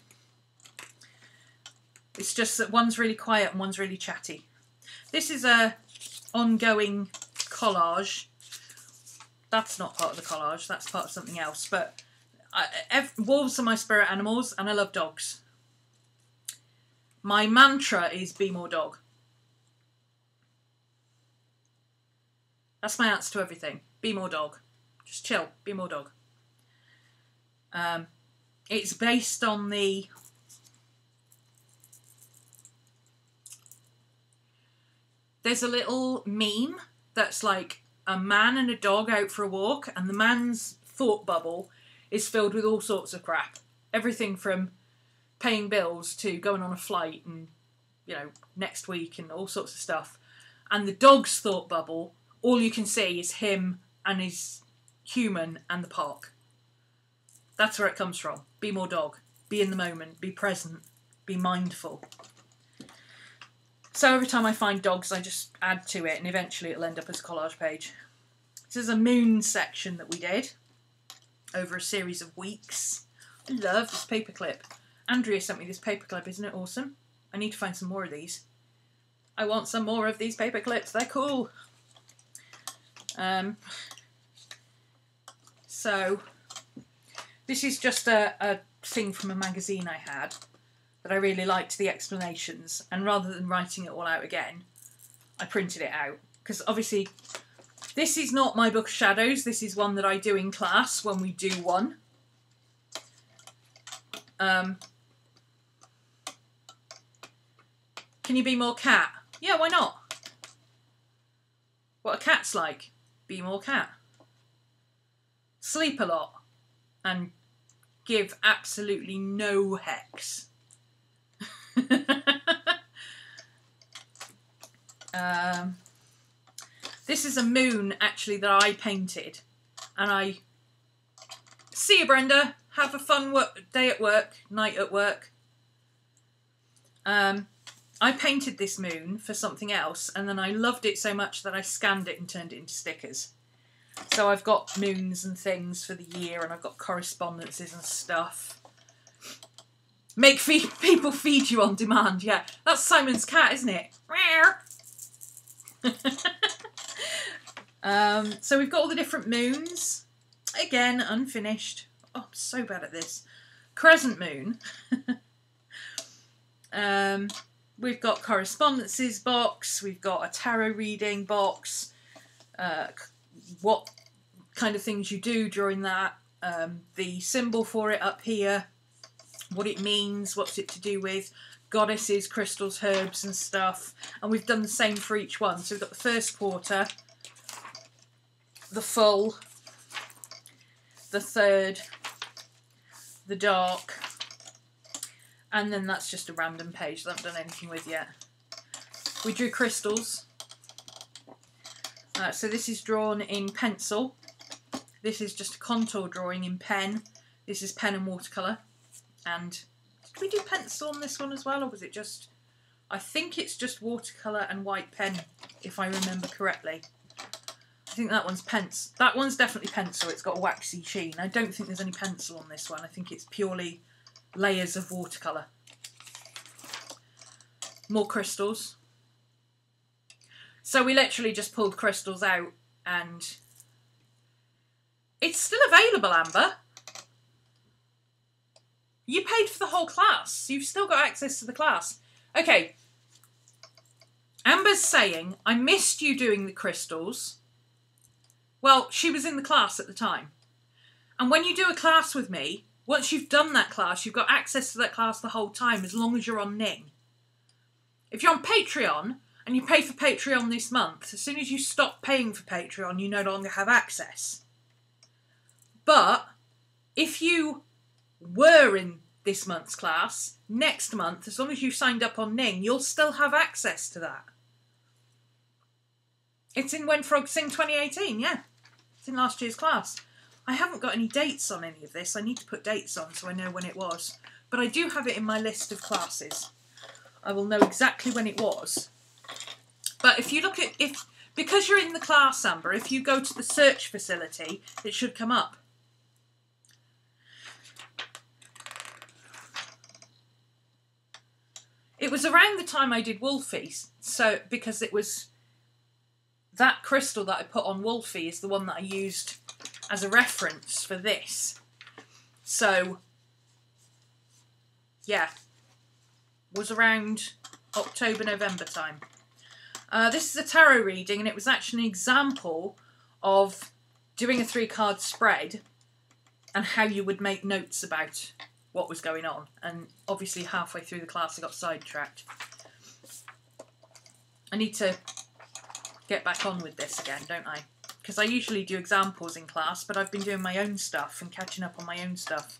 It's just that one's really quiet and one's really chatty. This is a ongoing collage. That's not part of the collage, that's part of something else. But wolves are my spirit animals and I love dogs. My mantra is be more dog. That's my answer to everything. Be more dog. Just chill. Be more dog. It's based on the... There's a little meme that's like a man and a dog out for a walk, and the man's thought bubble is filled with all sorts of crap. Everything from paying bills to going on a flight and, you know, next week and all sorts of stuff. And the dog's thought bubble, all you can see is him and his human and the park. That's where it comes from. Be more dog. Be in the moment. Be present. Be mindful. So every time I find dogs, I just add to it and eventually it'll end up as a collage page. This is a moon section that we did over a series of weeks. I love this paperclip. Andrea sent me this paperclip, isn't it awesome? I need to find some more of these. I want some more of these paperclips, they're cool. So, this is just a thing from a magazine I had that I really liked the explanations, and rather than writing it all out again, I printed it out. Because obviously, this is not my book of shadows, this is one that I do in class when we do one. Can you be more cat? Yeah, why not? What a cat's like. Be more cat. Sleep a lot. And give absolutely no hex. This is a moon, actually, that I painted. And I... See you, Brenda. Have a fun day at work. Night at work. I painted this moon for something else, and then I loved it so much that I scanned it and turned it into stickers. So I've got moons and things for the year, and I've got correspondences and stuff. Make people feed you on demand, yeah. That's Simon's cat, isn't it? So we've got all the different moons. Again, unfinished. Oh, I'm so bad at this. Crescent moon. We've got correspondences box, we've got a tarot reading box, what kind of things you do during that, the symbol for it up here, what it means, what's it to do with, goddesses, crystals, herbs and stuff, and we've done the same for each one. So we've got the first quarter, the full, the third, the dark, and then that's just a random page that I haven't done anything with yet. We drew crystals. So this is drawn in pencil. This is just a contour drawing in pen. This is pen and watercolour. And did we do pencil on this one as well, or was it just... I think it's just watercolour and white pen, if I remember correctly. I think that one's pencil. That one's definitely pencil. It's got a waxy sheen. I don't think there's any pencil on this one. I think it's purely layers of watercolour. More crystals. So we literally just pulled crystals out, and it's still available, Amber. You paid for the whole class. You've still got access to the class. Okay. Amber's saying, I missed you doing the crystals. Well, she was in the class at the time. And when you do a class with me, once you've done that class, you've got access to that class the whole time, as long as you're on Ning. If you're on Patreon, and you pay for Patreon this month, as soon as you stop paying for Patreon, you no longer have access. But if you were in this month's class, next month, as long as you signed up on Ning, you'll still have access to that. It's in When Frogs Sing 2018, yeah. It's in last year's class. I haven't got any dates on any of this. I need to put dates on so I know when it was. But I do have it in my list of classes. I will know exactly when it was. But if you look at, because you're in the class, Amber, if you go to the search facility, it should come up. It was around the time I did Wolfie, so because it was that crystal that I put on Wolfie is the one that I used as a reference for this. So, yeah, was around October, November time. This is a tarot reading, and it was actually an example of doing a 3-card spread and how you would make notes about what was going on. And obviously halfway through the class I got sidetracked. I need to get back on with this again, don't I? Because I usually do examples in class, but I've been doing my own stuff and catching up on my own stuff.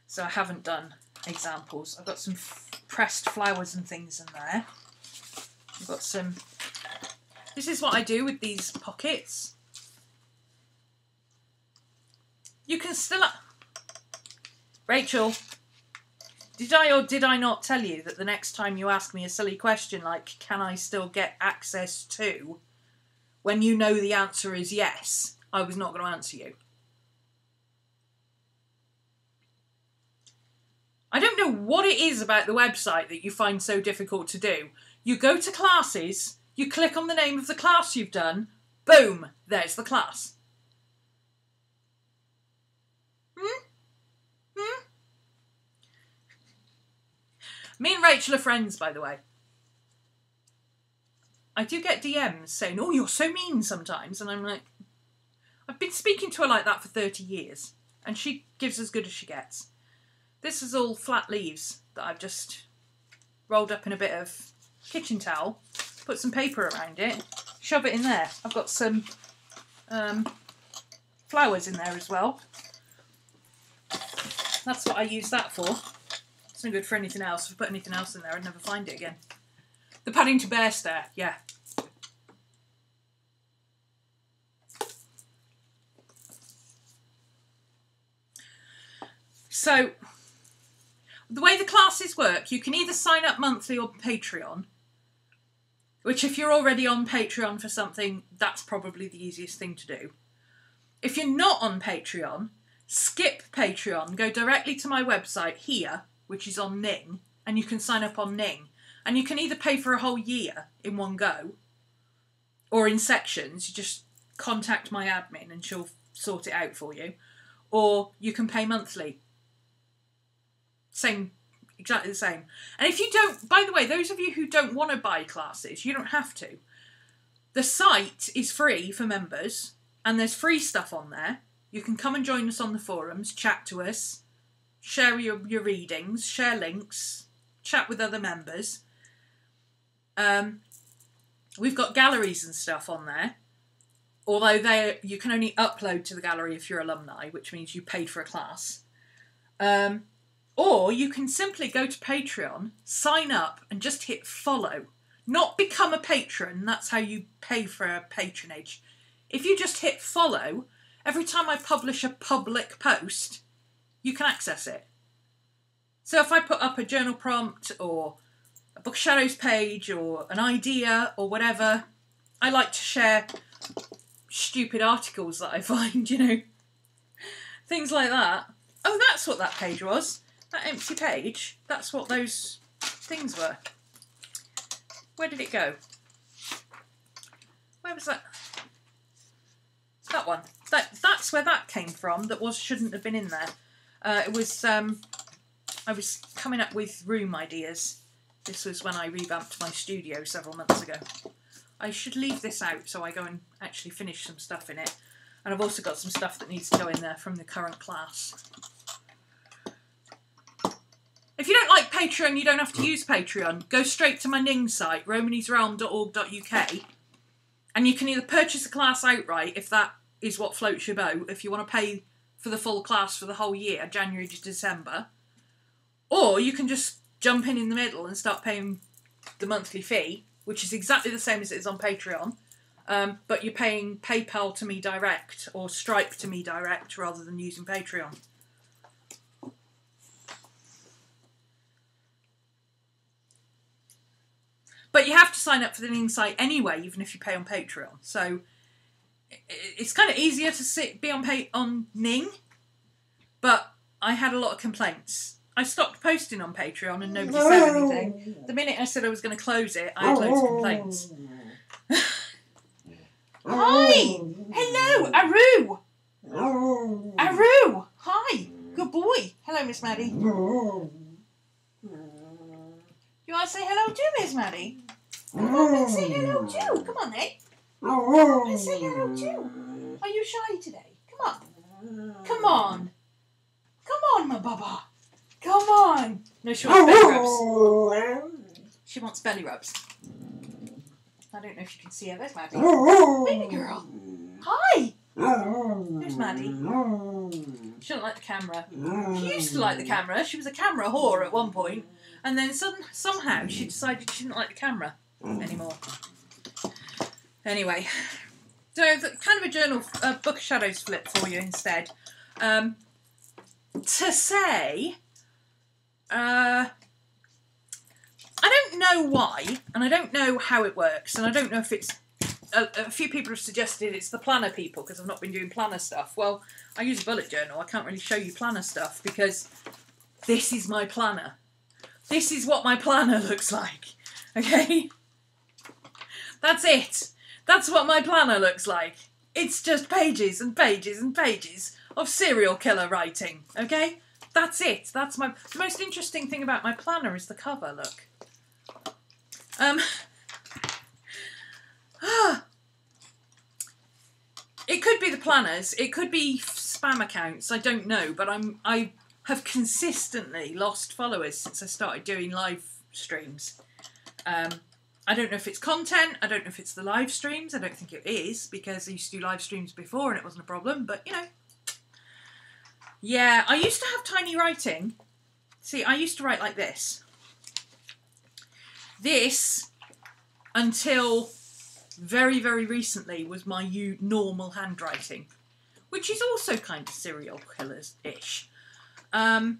So I haven't done examples. I've got some pressed flowers and things in there. I've got some... This is what I do with these pockets. You can still... Rachel, did I or did I not tell you that the next time you ask me a silly question like, can I still get access to, when you know the answer is yes, I was not going to answer you. I don't know what it is about the website that you find so difficult to do. You go to classes, you click on the name of the class you've done, boom, there's the class. Me and Rachel are friends, by the way. I do get DMs saying, oh, you're so mean sometimes. And I'm like, I've been speaking to her like that for 30 years. And she gives as good as she gets. This is all flat leaves that I've just rolled up in a bit of kitchen towel, put some paper around it, shove it in there. I've got some flowers in there as well. That's what I use that for. It's no good for anything else. If I put anything else in there, I'd never find it again. The Paddington Bear stare, yeah. So, the way the classes work, you can either sign up monthly or Patreon, which if you're already on Patreon for something, that's probably the easiest thing to do. If you're not on Patreon, skip Patreon, go directly to my website here, which is on Ning, and you can sign up on Ning. And you can either pay for a whole year in one go, or in sections. You just contact my admin and she'll sort it out for you. Or you can pay monthly. Same, exactly the same. And if you don't, by the way, those of you who don't want to buy classes, you don't have to. The site is free for members, and there's free stuff on there. You can come and join us on the forums, chat to us, share your readings, share links, chat with other members. We've got galleries and stuff on there, although you can only upload to the gallery if you're alumni, which means you paid for a class. Or you can simply go to Patreon, sign up, and just hit follow. Not become a patron, that's how you pay for a patronage. If you just hit follow, every time I publish a public post, you can access it. So if I put up a journal prompt, or a Book Shadows page, or an idea, or whatever, I like to share stupid articles that I find, you know. Things like that. Oh, that's what that page was. That empty page, that's what those things were. Where did it go? Where was that? That one. That's where that came from. That shouldn't have been in there. It was. I was coming up with room ideas. This was when I revamped my studio several months ago. I should leave this out so I go and actually finish some stuff in it. And I've also got some stuff that needs to go in there from the current class. If you don't like Patreon, you don't have to use Patreon. Go straight to my Ning site, RhomanysRealm.org.uk, and you can either purchase a class outright, if that is what floats your boat, if you want to pay for the full class for the whole year, January to December, or you can just jump in the middle and start paying the monthly fee, which is exactly the same as it is on Patreon, but you're paying PayPal to me direct, or Stripe to me direct, rather than using Patreon. But you have to sign up for the Ning site anyway, even if you pay on Patreon. So it's kind of easier to be on Ning, but I had a lot of complaints I stopped posting on Patreon and nobody said anything. The minute I said I was going to close it, I had loads of complaints. Hi! Hello! Aru! Aru! Hi! Good boy! Hello, Miss Maddie. You want to say hello too, Miss Maddie? Come on, let's say hello too. Come on, then. Let's say hello too. Are you shy today? Come on. Come on. Come on, my baba. Come on. No, she wants belly rubs. She wants belly rubs. I don't know if you can see her. There's Maddie. Baby girl. Hi. Who's Maddie? She doesn't like the camera. She used to like the camera. She was a camera whore at one point. And then somehow she decided she didn't like the camera anymore. Anyway. So, kind of a journal, book of shadows flip for you instead. To say, I don't know why, and I don't know how it works, and I don't know if it's, a few people have suggested it's the planner people, because I've not been doing planner stuff. Well, I use a bullet journal, I can't really show you planner stuff, because this is my planner. This is what my planner looks like, okay? That's it. That's what my planner looks like. It's just pages and pages and pages of serial killer writing, okay? That's it. That's the most interesting thing about my planner is the cover, look. It could be the planners, it could be spam accounts, I don't know, but I have consistently lost followers since I started doing live streams. I don't know if it's content, I don't know if it's the live streams, I don't think it is, because I used to do live streams before and it wasn't a problem, but you know. Yeah, I used to have tiny writing. See, I used to write like this. This, until very, very recently, was my normal handwriting, which is also kind of serial killers-ish. Are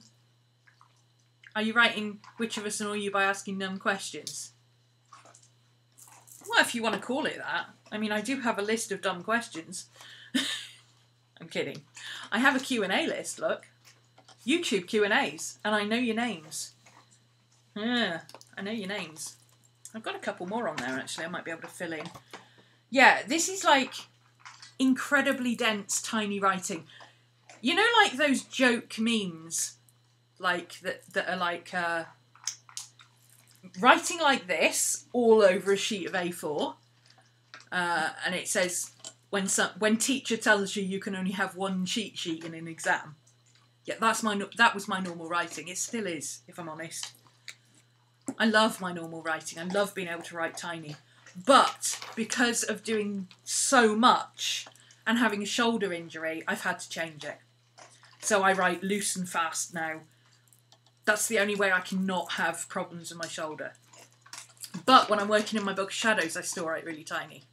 you writing Which of Us Annoy You by asking dumb questions? Well, if you want to call it that. I mean, I do have a list of dumb questions. I'm kidding. I have a Q&A list, look. YouTube Q&As, and I know your names. Yeah, I know your names. I've got a couple more on there, actually, I might be able to fill in. Yeah, this is like incredibly dense, tiny writing. You know, like those joke memes, like that are like writing like this all over a sheet of A4, and it says when teacher tells you you can only have one cheat sheet in an exam. Yeah, that was my normal writing. It still is, if I'm honest. I love my normal writing. I love being able to write tiny. But because of doing so much and having a shoulder injury, I've had to change it. So I write loose and fast now. That's the only way I can not have problems with my shoulder. But when I'm working in my book of shadows, I still write really tiny.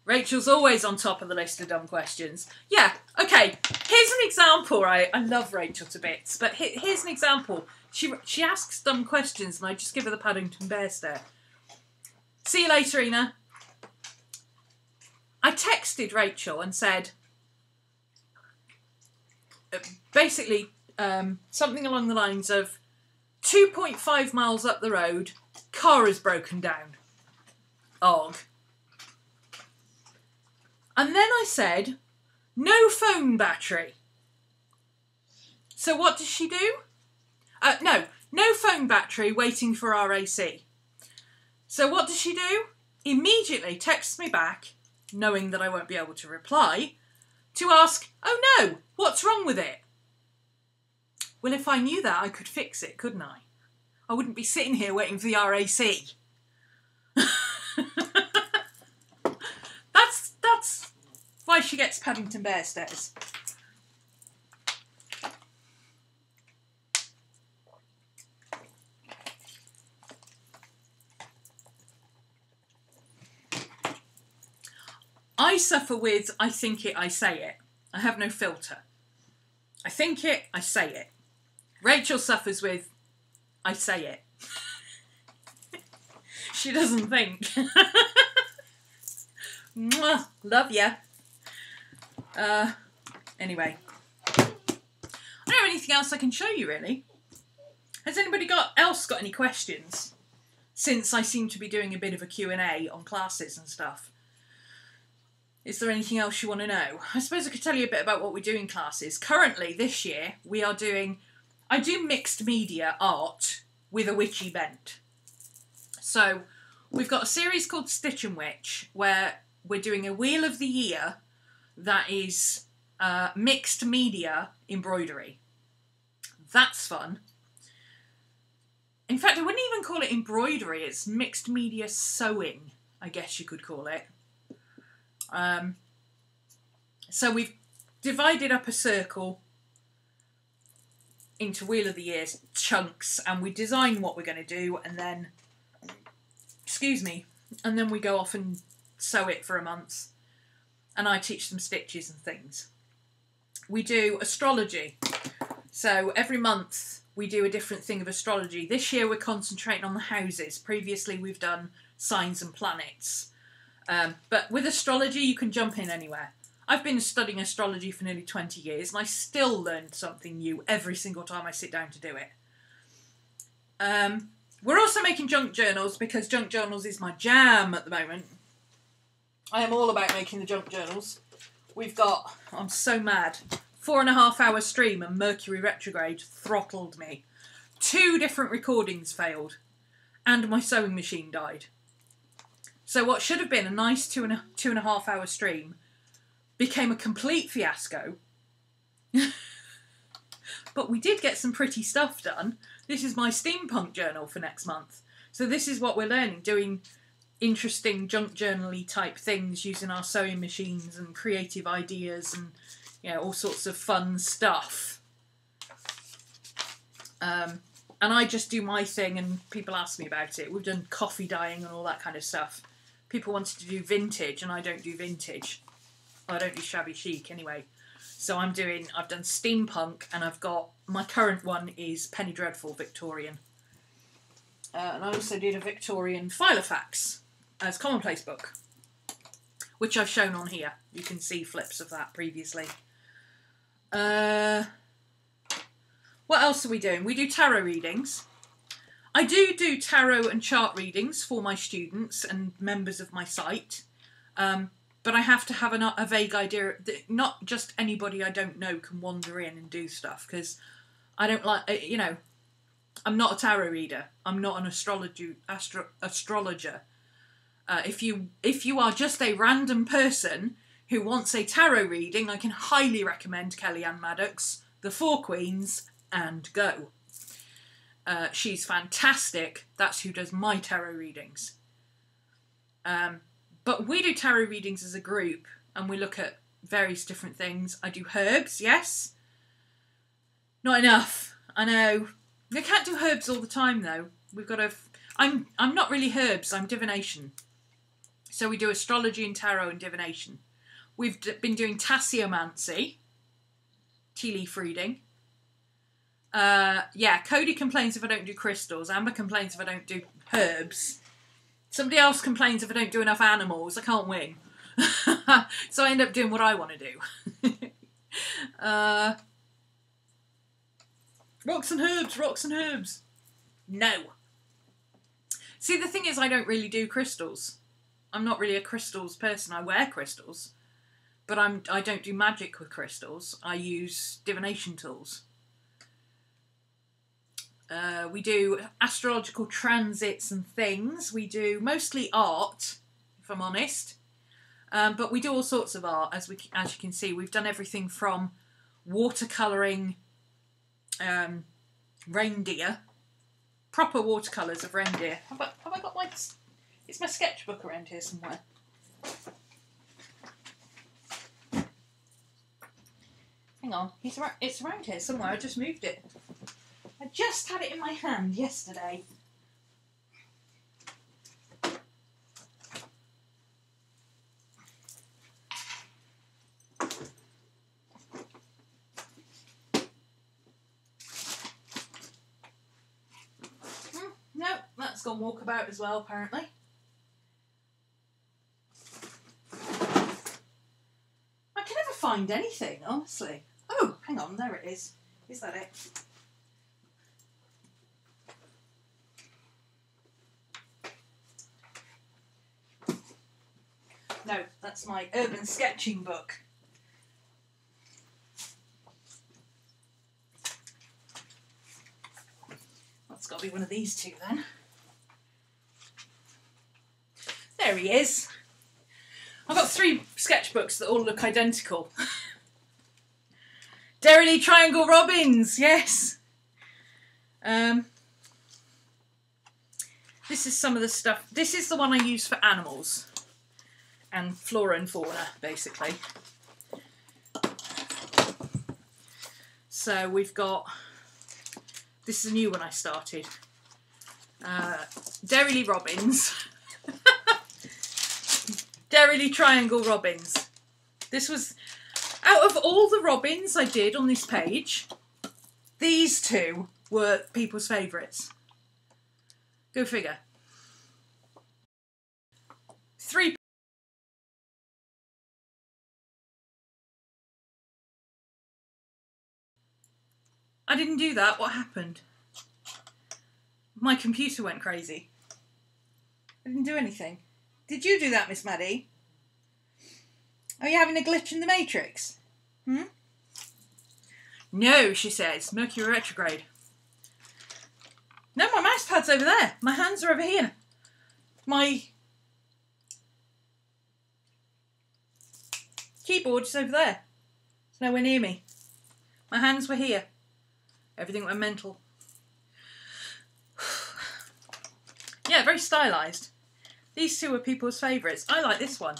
Rachel's always on top of the list of dumb questions. Yeah, okay, here's an example, right? I love Rachel to bits, but here's an example. She asks dumb questions and I just give her the Paddington Bear stare. See you later, Ina. I texted Rachel and said, basically, something along the lines of 2.5 miles up the road, car is broken down. Og. And then I said, no phone battery. So what does she do? No phone battery waiting for RAC. So what does she do? Immediately texts me back, knowing that I won't be able to reply, to ask, oh no, what's wrong with it? Well, if I knew that, I could fix it, couldn't I? I wouldn't be sitting here waiting for the RAC. That's why she gets Paddington Bear stares. I suffer with I think it, I say it. I have no filter. I think it, I say it. Rachel suffers with I say it. She doesn't think. Mwah, love ya. Anyway. I don't have anything else I can show you, really. Has anybody else got any questions? Since I seem to be doing a bit of a Q&A on classes and stuff. Is there anything else you want to know? I suppose I could tell you a bit about what we do in classes. Currently, this year, I do mixed media art with a witchy bent. So, we've got a series called Stitch and Witch, where we're doing a Wheel of the Year that is mixed media embroidery. That's fun. In fact, I wouldn't even call it embroidery, it's mixed media sewing, I guess you could call it. So we've divided up a circle into Wheel of the Year chunks, and we design what we're going to do, and then, and then we go off and sew it for a month, and I teach them stitches and things. We do astrology, so every month we do a different thing of astrology. This year we're concentrating on the houses. Previously we've done signs and planets. But with astrology you can jump in anywhere. I've been studying astrology for nearly 20 years and I still learn something new every single time I sit down to do it. We're also making junk journals because junk journals is my jam at the moment. I am all about making the junk journals. We've got, I'm so mad, 4.5 hour stream and Mercury retrograde throttled me. 2 different recordings failed and my sewing machine died. So what should have been a nice 2.5 hour stream became a complete fiasco. But we did get some pretty stuff done. This is my steampunk journal for next month. So this is what we're learning, doing interesting junk journal-y type things using our sewing machines and creative ideas and, you know, all sorts of fun stuff. And I just do my thing and people ask me about it. We've done coffee dyeing and all that kind of stuff. People wanted to do vintage and I don't do vintage. Well, I don't do shabby chic anyway. So I've done steampunk and I've got, my current one is Penny Dreadful Victorian. And I also did a Victorian Filofax as commonplace book, which I've shown on here. You can see flips of that previously. What else are we doing? We do tarot readings. I do tarot and chart readings for my students and members of my site. But I have to have a vague idea that not just anybody I don't know can wander in and do stuff, because I don't like, you know, I'm not a tarot reader. I'm not an astrologer. If you are just a random person who wants a tarot reading, I can highly recommend Kellyanne Maddox, The Four Queens, and go. She's fantastic. That's who does my tarot readings. But we do tarot readings as a group, and we look at various different things. I do herbs, yes. Not enough, I know. I can't do herbs all the time, though. We've got to... I'm not really herbs, I'm divination. So we do astrology and tarot and divination. We've been doing tasseomancy, tea leaf reading. Yeah, Cody complains if I don't do crystals. Amber complains if I don't do herbs. Somebody else complains if I don't do enough animals. I can't win. So I end up doing what I want to do. Rocks and herbs. No. See, the thing is, I don't really do crystals. I'm not really a crystals person. I wear crystals. But I don't do magic with crystals. I use divination tools. We do astrological transits and things. We do mostly art, if I'm honest. But we do all sorts of art, as you can see. We've done everything from watercolouring reindeer, proper watercolours of reindeer. Have I got my... It's my sketchbook around here somewhere. Hang on, it's around here somewhere. I just moved it. I just had it in my hand yesterday. No, that's gone walkabout as well, apparently. find anything, honestly. Oh, hang on, there it is. Is that it? No, that's my urban sketching book. That's got to be one of these two then. There he is. I've got 3 sketchbooks that all look identical. Derrily Triangle Robins, yes. This is some of the stuff. This is the one I use for animals and flora and fauna, basically. So we've got, this is a new one I started. Derrily Robins. Derrily Triangle Robins. This was, out of all the robins I did on this page, these 2 were people's favourites. Go figure. 3. I didn't do that. What happened? My computer went crazy. I didn't do anything. Did you do that, Miss Maddie? Are you having a glitch in the matrix? No, she says. Mercury retrograde. No, my mouse pad's over there. My hands are over here. My keyboard is over there. It's nowhere near me. My hands were here. Everything went mental. Yeah, very stylised. These 2 are people's favourites. I like this one.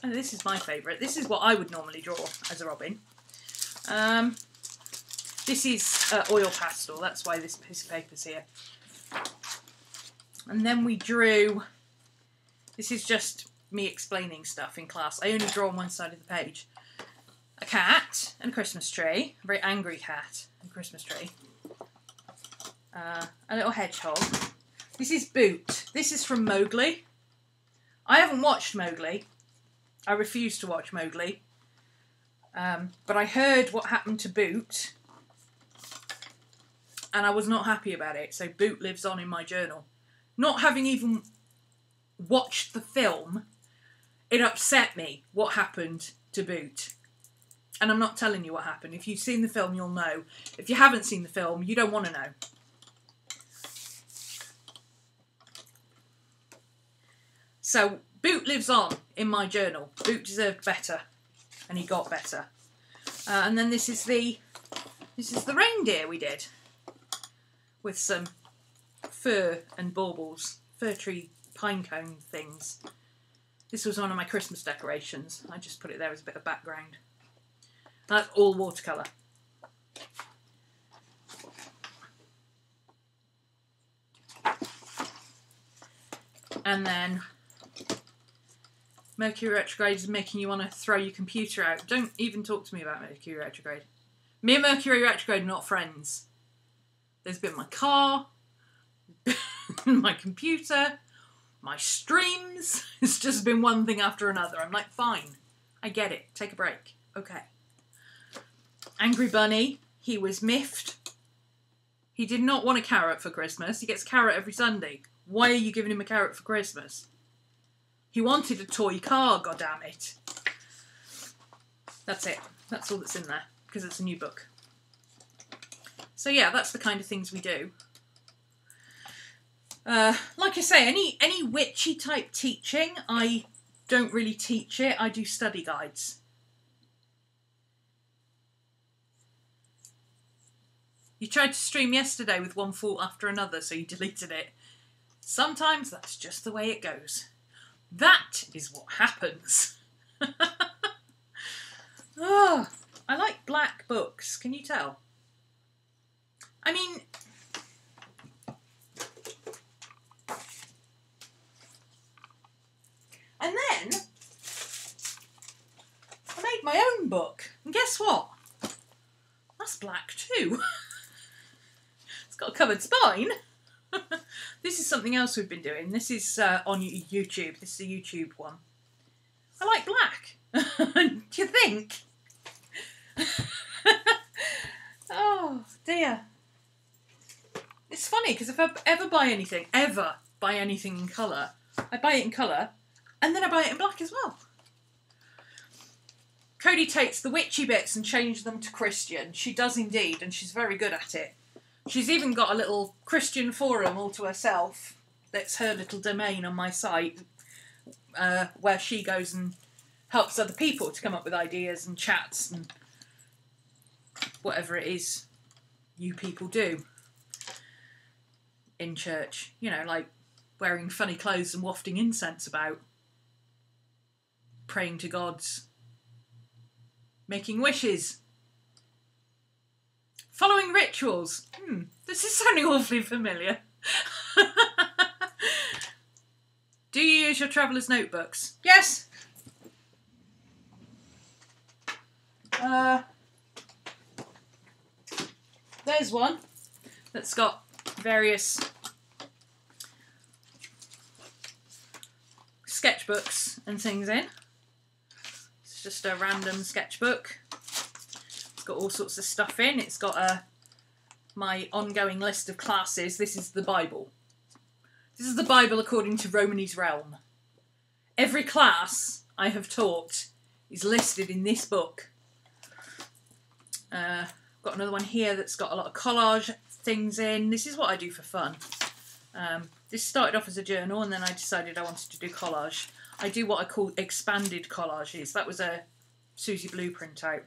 Oh, this is my favourite. This is what I would normally draw as a robin. This is oil pastel. That's why this piece of paper's here. And then we drew... This is just me explaining stuff in class. I only draw on one side of the page. A cat and a Christmas tree. A very angry cat and Christmas tree. A little hedgehog. This is Boot. This is from Mowgli. I haven't watched Mowgli. I refuse to watch Mowgli. But I heard what happened to Boot. And I was not happy about it. So Boot lives on in my journal. Not having even watched the film, it upset me what happened to Boot. And I'm not telling you what happened. If you've seen the film, you'll know. If you haven't seen the film, you don't want to know. So Boot lives on in my journal. Boot deserved better, and he got better. And then this is the reindeer we did with some fir and baubles, fir tree pine cone things. This was one of my Christmas decorations. I just put it there as a bit of background. That's all watercolour. And then Mercury retrograde is making you want to throw your computer out. Don't even talk to me about Mercury retrograde. Me and Mercury retrograde are not friends. There's been my car, my computer, my streams. It's just been one thing after another. I'm like, fine, I get it. Take a break. Okay. Angry Bunny, he was miffed. He did not want a carrot for Christmas. He gets carrot every Sunday. Why are you giving him a carrot for Christmas? He wanted a toy car, goddammit. That's it. That's all that's in there, because it's a new book. So yeah, that's the kind of things we do. Like I say, any witchy type teaching, I don't really teach it. I do study guides. You tried to stream yesterday with one fault after another, so you deleted it. Sometimes that's just the way it goes. That is what happens. Oh, I like black books. Can you tell? I mean, and then I made my own book, and guess what? That's black too. It's got a covered spine. This is something else we've been doing. This is on YouTube. This is a YouTube one. I like black. Do you think? Oh dear. It's funny because if I ever buy anything in colour, I buy it in colour and then I buy it in black as well. Cody takes the witchy bits and changes them to Christian. She does indeed, and she's very good at it. She's even got a little Christian forum all to herself. That's her little domain on my site, where she goes and helps other people to come up with ideas and chats and whatever it is you people do in church. You know, like wearing funny clothes and wafting incense about, praying to gods, making wishes, following rituals. This is sounding awfully familiar. Do you use your traveller's notebooks? Yes. There's one that's got various sketchbooks and things in. It's just a random sketchbook. It's got all sorts of stuff in. It's got my ongoing list of classes. This is the Bible. This is the Bible according to RhomanysRealm. Every class I have taught is listed in this book. Got another one here that's got a lot of collage things in. This is what I do for fun. This started off as a journal and then I decided I wanted to do collage. I do what I call expanded collages. That was a Susie Blueprint out.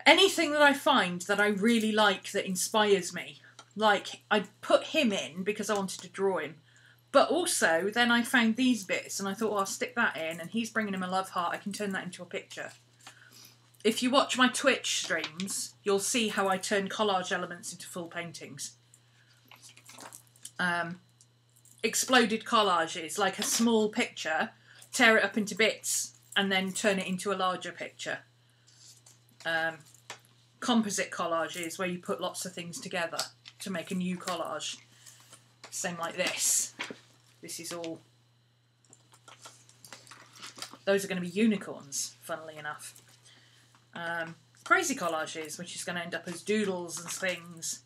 Anything that I find that I really like that inspires me. Like, I put him in because I wanted to draw him. But also, then I found these bits and I thought, well, I'll stick that in, and he's bringing him a love heart. I can turn that into a picture. If you watch my Twitch streams, you'll see how I turn collage elements into full paintings. Exploded collages, like a small picture, tear it up into bits, and then turn it into a larger picture. Composite collages, where you put lots of things together to make a new collage. Same like this. This is all... Those are going to be unicorns, funnily enough. Crazy collages, which is going to end up as doodles and things.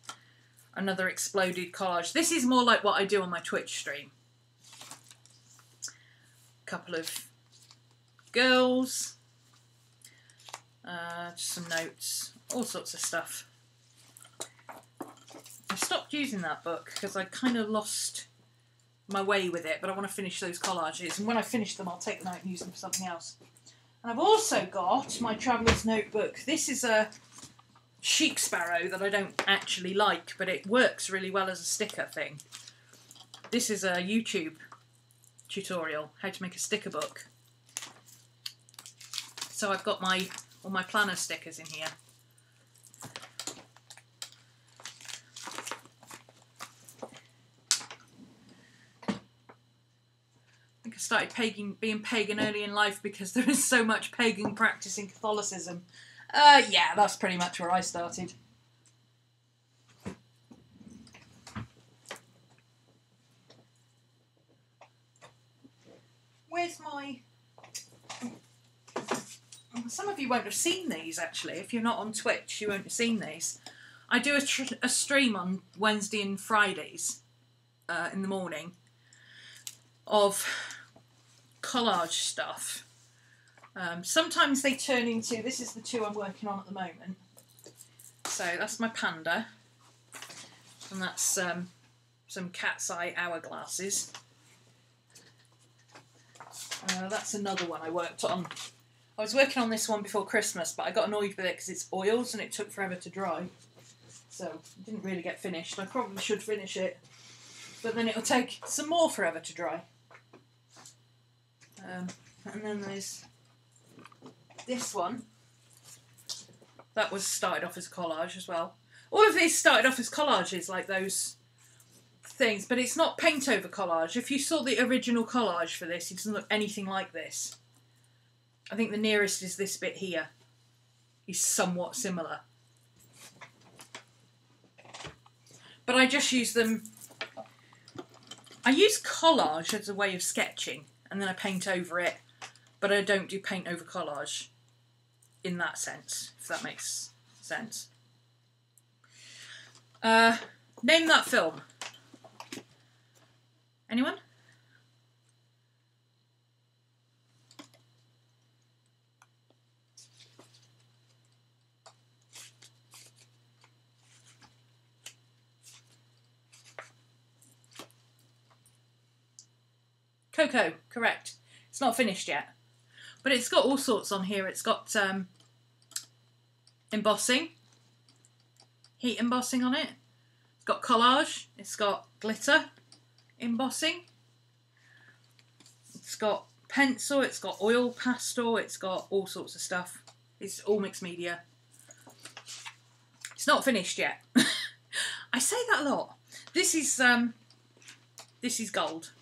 Another exploded collage. This is more like what I do on my Twitch stream. A couple of girls. Just some notes. All sorts of stuff. I stopped using that book because I kind of lost my way with it, but I want to finish those collages, and when I finish them I'll take them out and use them for something else. And I've also got my traveller's notebook. This is a sheep sparrow that I don't actually like, but it works really well as a sticker thing. This is a YouTube tutorial, how to make a sticker book. So I've got all my planner stickers in here. I think I started being pagan early in life because there is so much pagan practice in Catholicism. Yeah, that's pretty much where I started. Where's my... Some of you won't have seen these, actually. If you're not on Twitch, you won't have seen these. I do a stream on Wednesday and Fridays in the morning of collage stuff. Sometimes they turn into... This is the two I'm working on at the moment. So that's my panda. And that's some cat's eye hourglasses. That's another one I worked on. I was working on this one before Christmas, but I got annoyed with it because it's oils and it took forever to dry. So it didn't really get finished. I probably should finish it, but then it'll take some more forever to dry. And then there's this one. That was started off as collage as well. All of these started off as collages, like those things, but it's not paint over collage. If you saw the original collage for this, it doesn't look anything like this. I think the nearest is this bit here. Is somewhat similar. But I just use them... I use collage as a way of sketching, and then I paint over it, but I don't do paint over collage. in that sense, if that makes sense. Name that film. Anyone? Coco, correct. It's not finished yet. But it's got all sorts on here. It's got embossing, heat embossing on it. It's got collage. It's got glitter embossing. It's got pencil. It's got oil pastel. It's got all sorts of stuff. It's all mixed media. It's not finished yet. I say that a lot. This is gold.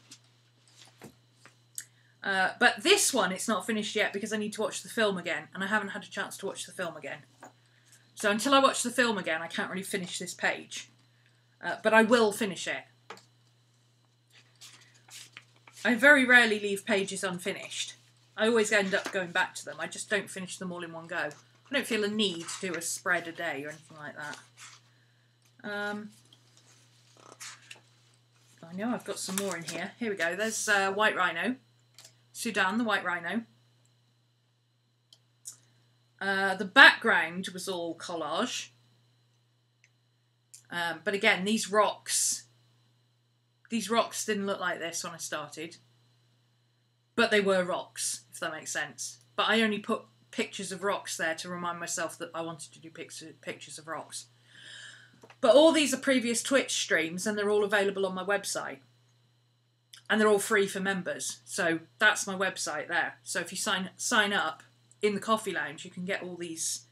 But this one, it's not finished yet because I need to watch the film again, and I haven't had a chance to watch the film again. So until I watch the film again, I can't really finish this page. But I will finish it. I very rarely leave pages unfinished. I always end up going back to them. I just don't finish them all in one go. I don't feel a need to do a spread a day or anything like that. I know I've got some more in here. Here we go. There's White Rhino. Sudan, the White Rhino. The background was all collage. But again, these rocks didn't look like this when I started. But they were rocks, if that makes sense. But I only put pictures of rocks there to remind myself that I wanted to do pictures of rocks. But all these are previous Twitch streams, and they're all available on my website. And they're all free for members. So that's my website there. So if you sign up in the Coffee Lounge, you can get all these.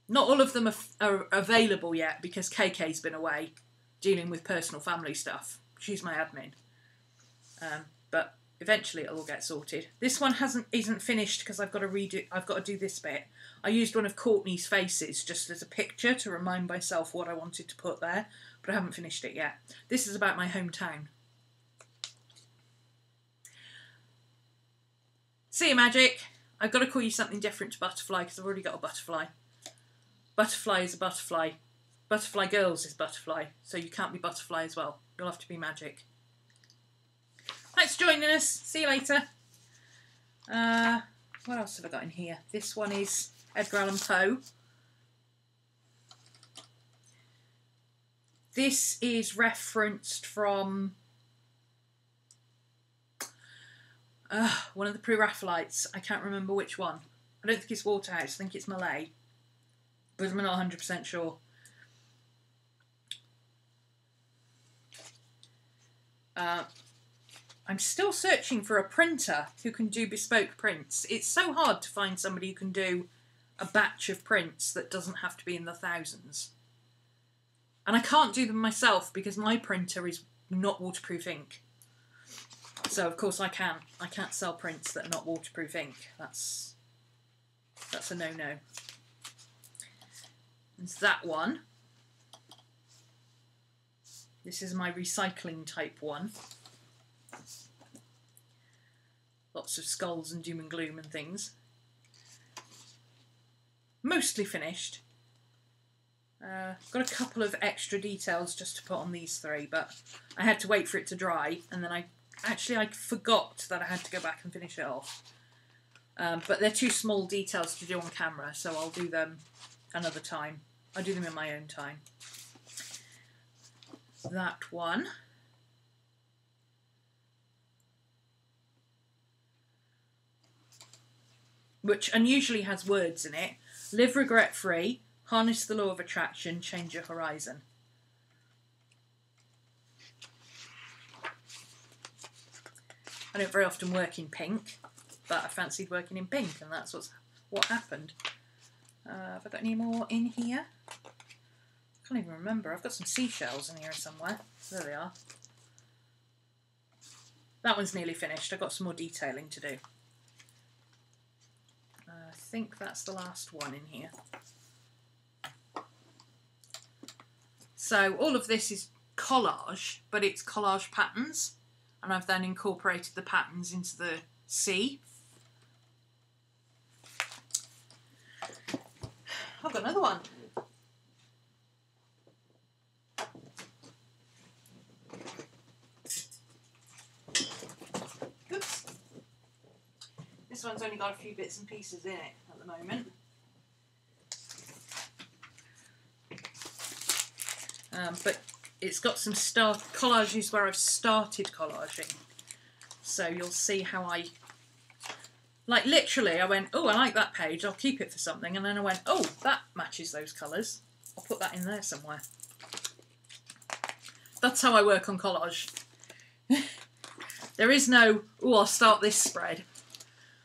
Not all of them are available yet because KK's been away dealing with personal family stuff. She's my admin. But eventually it'll all get sorted. This one isn't finished because I've got to do this bit. I used one of Courtney's faces just as a picture to remind myself what I wanted to put there, but I haven't finished it yet. This is about my hometown. See you, Magic. I've got to call you something different to Butterfly because I've already got a butterfly. Butterfly is a butterfly. Butterfly Girls is Butterfly, so you can't be Butterfly as well. You'll have to be Magic. Thanks for joining us. See you later. What else have I got in here? This one is Edgar Allan Poe. This is referenced from one of the Pre-Raphaelites. I can't remember which one. I don't think it's Waterhouse. I think it's Malay. But I'm not 100% sure. I'm still searching for a printer who can do bespoke prints. It's so hard to find somebody who can do a batch of prints that doesn't have to be in the thousands. And I can't do them myself because my printer is not waterproof ink. So of course I can't sell prints that are not waterproof ink. That's a no-no. There's that one. This is my recycling type one. Lots of skulls and doom and gloom and things. Mostly finished. Got a couple of extra details just to put on these three, but I had to wait for it to dry, and then I forgot that I had to go back and finish it off. But they're too small details to do on camera, so I'll do them another time. I'll do them in my own time. That one. Which unusually has words in it. Live regret-free, harness the law of attraction, change your horizon. I don't very often work in pink, but I fancied working in pink, and that's what happened. Have I got any more in here? I can't even remember. I've got some seashells in here somewhere. There they are. That one's nearly finished. I've got some more detailing to do. I think that's the last one in here. So all of this is collage, but it's collage patterns, and I've then incorporated the patterns into the sea. I've got another one. Oops. This one's only got a few bits and pieces in it at the moment. But it's got some collages where I've started collaging. So you'll see how I... Like, literally, I went, oh, I like that page, I'll keep it for something. And then I went, oh, that matches those colours. I'll put that in there somewhere. That's how I work on collage. There is no, oh, I'll start this spread.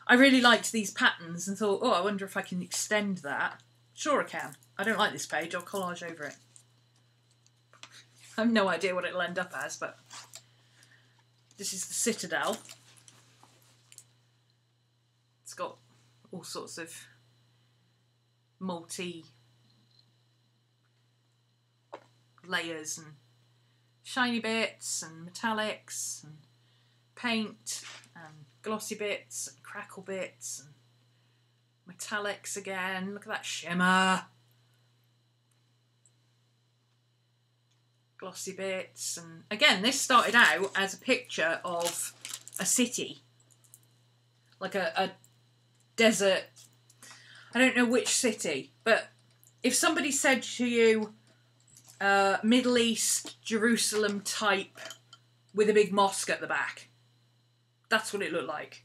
I really liked these patterns and thought, oh, I wonder if I can extend that. Sure I can. I don't like this page, I'll collage over it. I have no idea what it'll end up as, but this is the Citadel. It's got all sorts of multi layers and shiny bits and metallics and paint and glossy bits and crackle bits and metallics again. Look at that shimmer. Glossy bits, and again, this started out as a picture of a city, like a desert. I don't know which city, but if somebody said to you, Middle East, Jerusalem type with a big mosque at the back, that's what it looked like.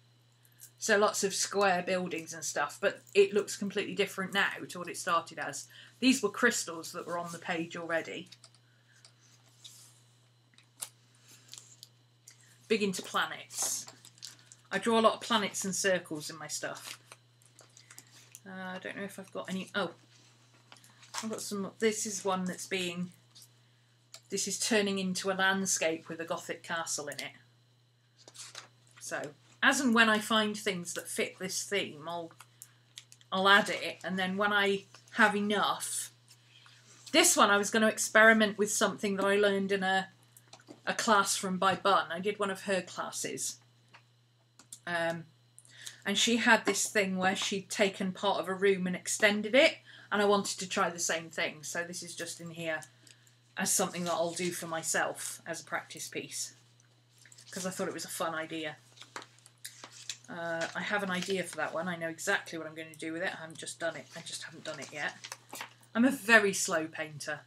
So lots of square buildings and stuff, but it looks completely different now to what it started as. These were crystals that were on the page already. Big into planets. I draw a lot of planets and circles in my stuff. I don't know if I've got any... Oh, I've got some... This is one that's being... This is turning into a landscape with a Gothic castle in it. So, as and when I find things that fit this theme, I'll add it. And then when I have enough... This one I was going to experiment with something that I learned in a class from By Bun. I did one of her classes. And she had this thing where she'd taken part of a room and extended it, and I wanted to try the same thing. So this is just in here as something that I'll do for myself as a practice piece, because I thought it was a fun idea. I have an idea for that one. I know exactly what I'm going to do with it. I haven't just done it. I just haven't done it yet. I'm a very slow painter.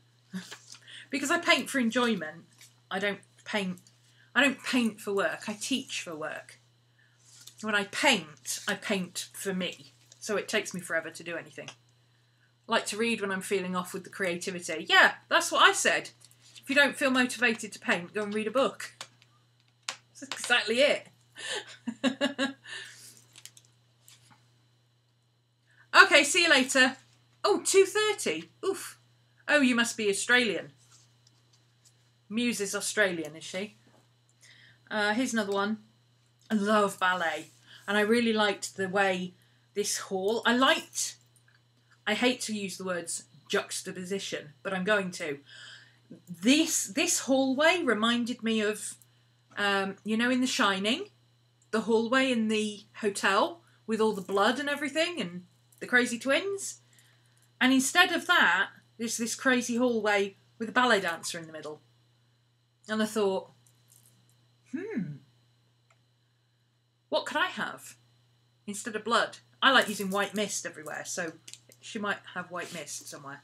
Because I paint for enjoyment. I don't paint for work. I teach for work. When I paint for me. So it takes me forever to do anything. I like to read when I'm feeling off with the creativity. Yeah, that's what I said. If you don't feel motivated to paint, go and read a book. That's exactly it. Okay, see you later. Oh, 2:30. Oof. Oh, you must be Australian. Muse is Australian, is she? Here's another one. I love ballet. And I really liked the way this hall... I hate to use the words juxtaposition, but I'm going to. This hallway reminded me of, you know, in The Shining, the hallway in the hotel with all the blood and everything and the crazy twins. And instead of that, there's this crazy hallway with a ballet dancer in the middle. And I thought, what could I have instead of blood? I like using white mist everywhere, so she might have white mist somewhere.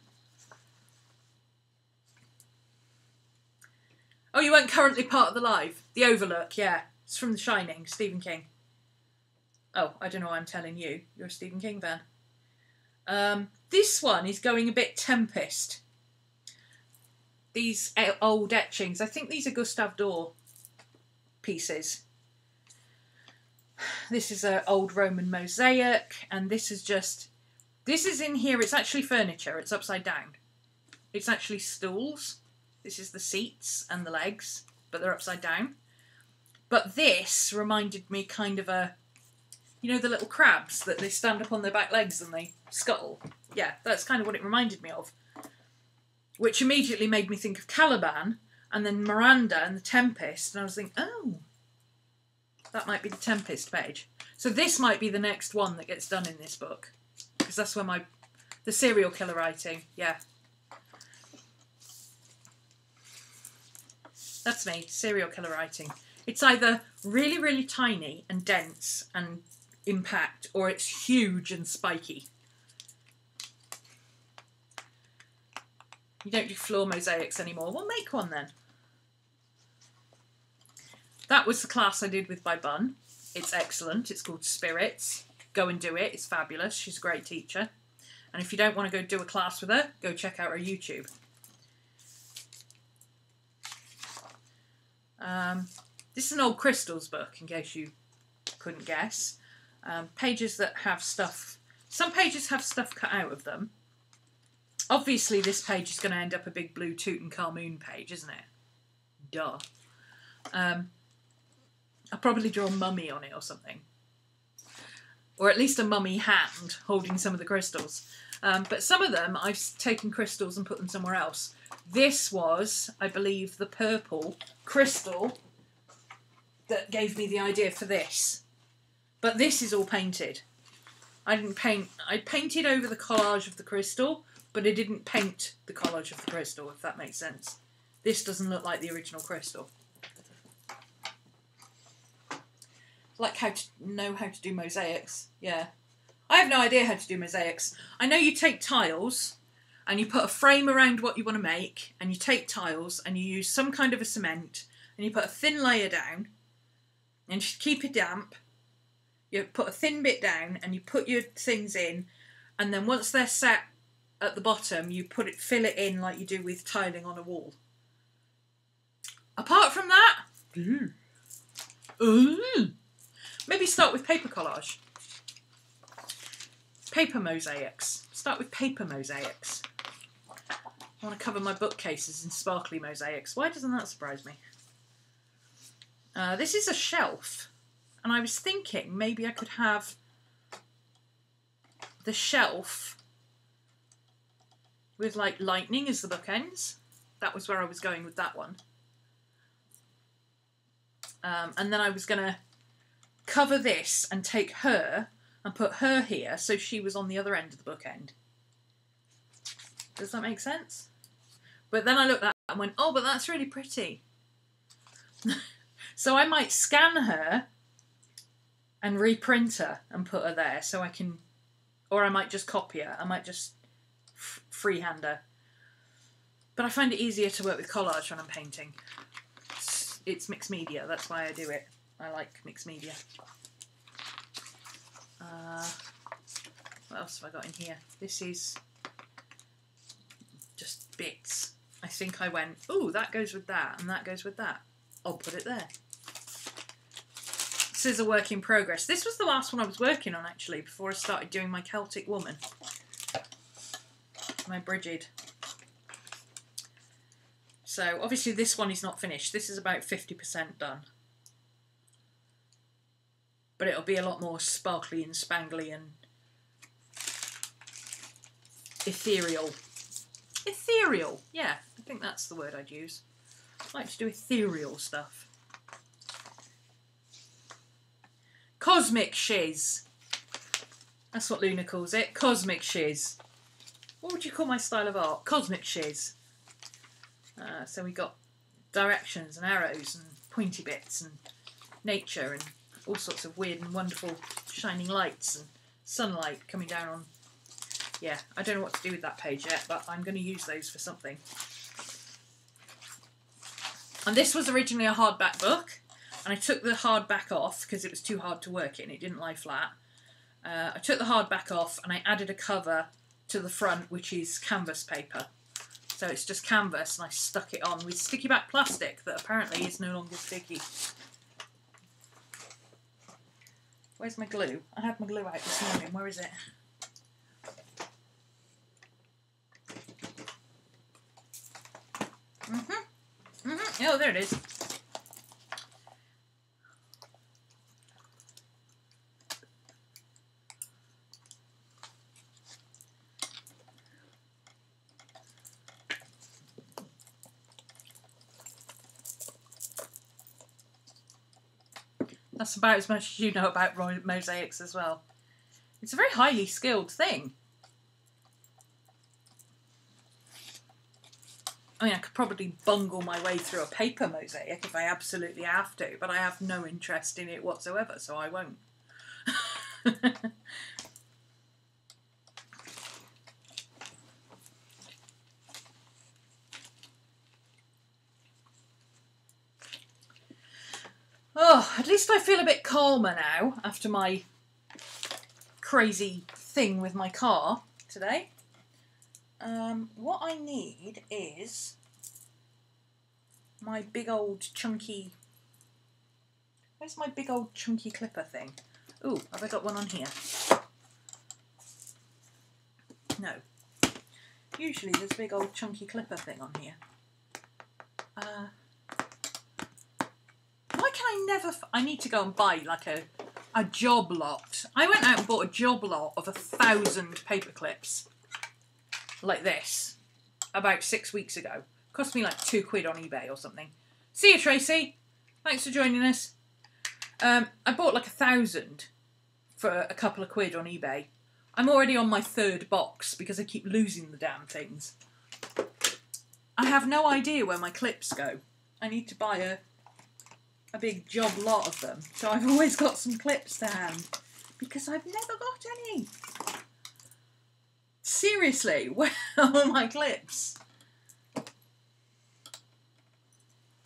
Oh, you weren't currently part of the live? The Overlook, yeah. It's from The Shining, Stephen King. Oh, I don't know why I'm telling you. You're a Stephen King fan. This one is going a bit Tempest. These old etchings. I think these are Gustave Doré pieces. This is an old Roman mosaic, and this is just... This is in here, it's actually furniture, it's upside down. It's actually stools. This is the seats and the legs, but they're upside down. But this reminded me kind of a... You know the little crabs that they stand up on their back legs and they scuttle? Yeah, that's kind of what it reminded me of. Which immediately made me think of Caliban, and then Miranda and the Tempest, and I was thinking, oh, that might be the Tempest page. So this might be the next one that gets done in this book, because that's where my The serial killer writing, yeah. That's me, serial killer writing. It's either really, really tiny and dense and impact, or it's huge and spiky. You don't do floor mosaics anymore. Well, make one then. That was the class I did with my bun. It's excellent. It's called Spirits. Go and do it. It's fabulous. She's a great teacher. And if you don't want to go do a class with her, go check out her YouTube. This is an old crystals book, in case you couldn't guess. Pages that have stuff. Some pages have stuff cut out of them. Obviously, this page is going to end up a big blue Tutankhamun page, isn't it? Duh. I'll probably draw a mummy on it or something. Or at least a mummy hand holding some of the crystals. But some of them, I've taken crystals and put them somewhere else. This was, I believe, the purple crystal that gave me the idea for this. But this is all painted. I didn't paint. I painted over the collage of the crystal, but I didn't paint the collage of the crystal, if that makes sense. This doesn't look like the original crystal. Like how to know how to do mosaics. Yeah. I have no idea how to do mosaics. I know you take tiles and you put a frame around what you want to make, and you take tiles and you use some kind of a cement and you put a thin layer down and you keep it damp. You put a thin bit down and you put your things in, and then once they're set at the bottom, you fill it in like you do with tiling on a wall. Apart from that, maybe start with paper collage. Paper mosaics. Start with paper mosaics. I want to cover my bookcases in sparkly mosaics. Why doesn't that surprise me? This is a shelf. And I was thinking maybe I could have the shelf with like lightning as the bookends. That was where I was going with that one. And then I was going to cover this and take her and put her here so she was on the other end of the bookend. Does that make sense? But then I looked at that and went, oh, but that's really pretty. So I might scan her and reprint her and put her there so I can, or I might just copy her. I might just freehand her. But I find it easier to work with collage when I'm painting. It's mixed media, that's why I do it. I like mixed media. What else have I got in here? This is just bits. I think I went, ooh, that goes with that and that goes with that. I'll put it there. This is a work in progress. This was the last one I was working on, actually, before I started doing my Celtic woman. My Brigid. So, obviously this one is not finished. This is about 50% done. But it'll be a lot more sparkly and spangly and ethereal. Ethereal, yeah. I think that's the word I'd use. I like to do ethereal stuff. Cosmic shiz. That's what Luna calls it. Cosmic shiz. What would you call my style of art? Cosmic shiz. So we got directions and arrows and pointy bits and nature and all sorts of weird and wonderful shining lights and sunlight coming down on... Yeah, I don't know what to do with that page yet, but I'm going to use those for something. And this was originally a hardback book, and I took the hardback off because it was too hard to work in. It didn't lie flat. I took the hardback off and I added a cover to the front, which is canvas paper. So it's just canvas, and I stuck it on with sticky back plastic that apparently is no longer sticky. Where's my glue? I had my glue out this morning. Where is it? Oh, there it is. That's about as much as you know about mosaics as well. It's a very highly skilled thing. I mean, I could probably bungle my way through a paper mosaic if I absolutely have to, but I have no interest in it whatsoever, so I won't. Oh, at least I feel a bit calmer now after my crazy thing with my car today. What I need is my big old chunky... Where's my big old chunky clipper thing? Ooh, have I got one on here? No. Usually there's a big old chunky clipper thing on here. Why can I never... I need to go and buy like a job lot. I went out and bought a job lot of 1,000 paper clips. Like this. About 6 weeks ago. Cost me like £2 on eBay or something. See you, Tracy. Thanks for joining us. I bought like 1,000 for a couple of quid on eBay. I'm already on my 3rd box because I keep losing the damn things. I have no idea where my clips go. I need to buy a big job lot of them. So I've always got some clips to hand because I've never got any. Seriously, where are my clips?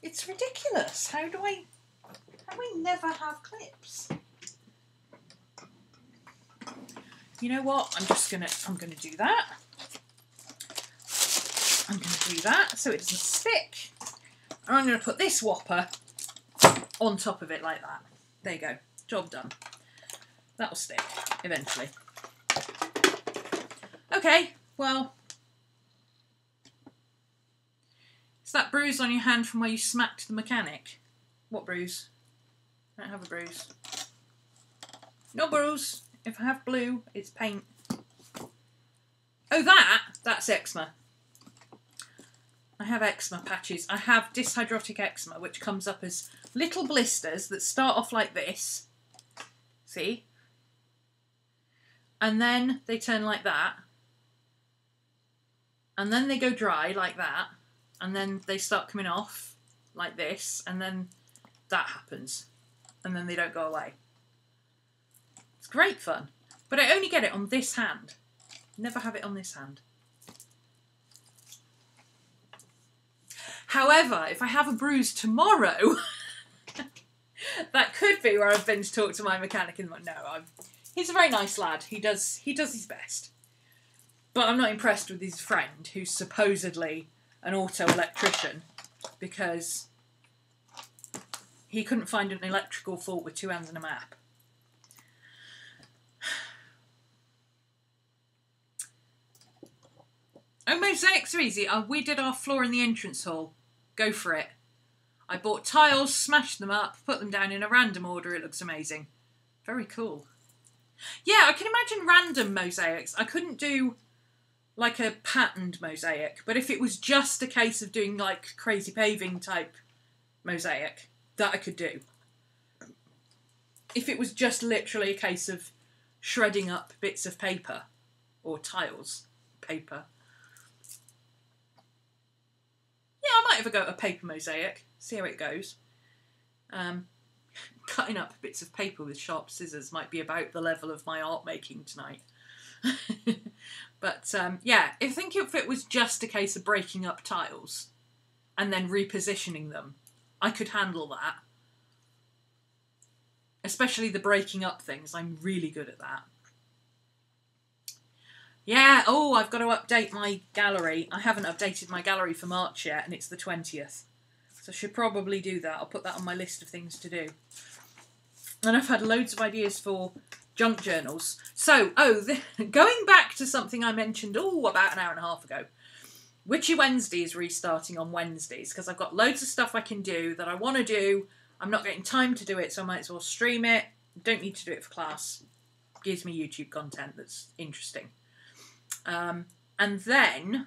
It's ridiculous. How do I never have clips? You know what? I'm gonna do that. I'm gonna do that so it doesn't stick. And I'm gonna put this whopper on top of it like that. There you go. Job done. That'll stick eventually. Okay, well, it's that bruise on your hand from where you smacked the mechanic. What bruise? I don't have a bruise. No bruise. If I have blue, it's paint. Oh, that's eczema. I have eczema patches. I have dyshydrotic eczema, which comes up as little blisters that start off like this. See? And then they turn like that. And then they go dry like that. And then they start coming off like this. And then that happens. And then they don't go away. It's great fun. But I only get it on this hand. Never have it on this hand. However, if I have a bruise tomorrow, that could be where I've been to talk to my mechanic in the morning. No, he's a very nice lad. He does his best. But I'm not impressed with his friend, who's supposedly an auto electrician, because he couldn't find an electrical fault with 2 hands and a map. Oh, mosaics are easy. We did our floor in the entrance hall. Go for it. I bought tiles, smashed them up, put them down in a random order. It looks amazing. Very cool. Yeah, I can imagine random mosaics. I couldn't do like a patterned mosaic, but if it was just a case of doing like crazy paving type mosaic, that I could do. If it was just literally a case of shredding up bits of paper or tiles, paper. Yeah, I might have a go at a paper mosaic, see how it goes. Cutting up bits of paper with sharp scissors might be about the level of my art making tonight. But yeah, I think if it was just a case of breaking up tiles and then repositioning them, I could handle that. Especially the breaking up things, I'm really good at that. Yeah, oh, I've got to update my gallery. I haven't updated my gallery for March yet, and it's the 20th. So I should probably do that. I'll put that on my list of things to do. And I've had loads of ideas for junk journals. So, going back to something I mentioned, about an hour and a half ago. Witchy Wednesday is restarting on Wednesdays, because I've got loads of stuff I can do that I want to do. I'm not getting time to do it, so I might as well stream it. Don't need to do it for class. Gives me YouTube content that's interesting. And then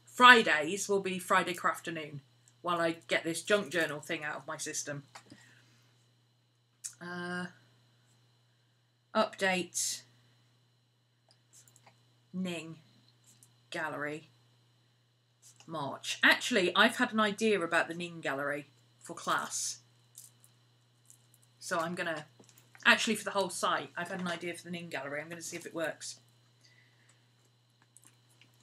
Fridays will be Friday Crafternoon while I get this junk journal thing out of my system. Update Ning gallery. March. Actually, I've had an idea about the Ning Gallery for class. So I'm going to... Actually, for the whole site, I've had an idea for the Ning Gallery. I'm going to see if it works.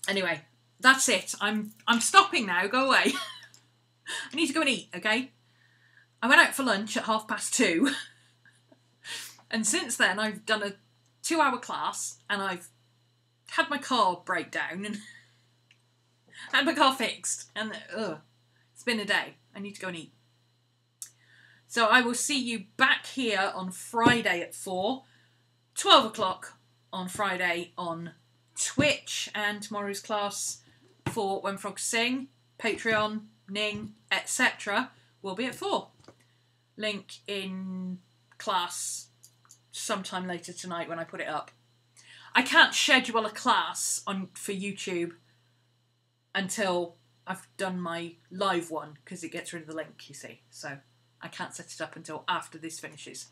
Anyway, that's it. I'm stopping now. Go away. I need to go and eat, okay? I went out for lunch at 2:30. And since then, I've done a 2-hour class, and I've had my car break down and had my car fixed. And it's been a day. I need to go and eat. So I will see you back here on Friday at 4, 12 o'clock on Friday on Twitch, and tomorrow's class for When Frogs Sing, Patreon, Ning, etc. will be at 4. Link in class sometime later tonight when I put it up. I can't schedule a class for YouTube until I've done my live one because it gets rid of the link, you see. So I can't set it up until after this finishes.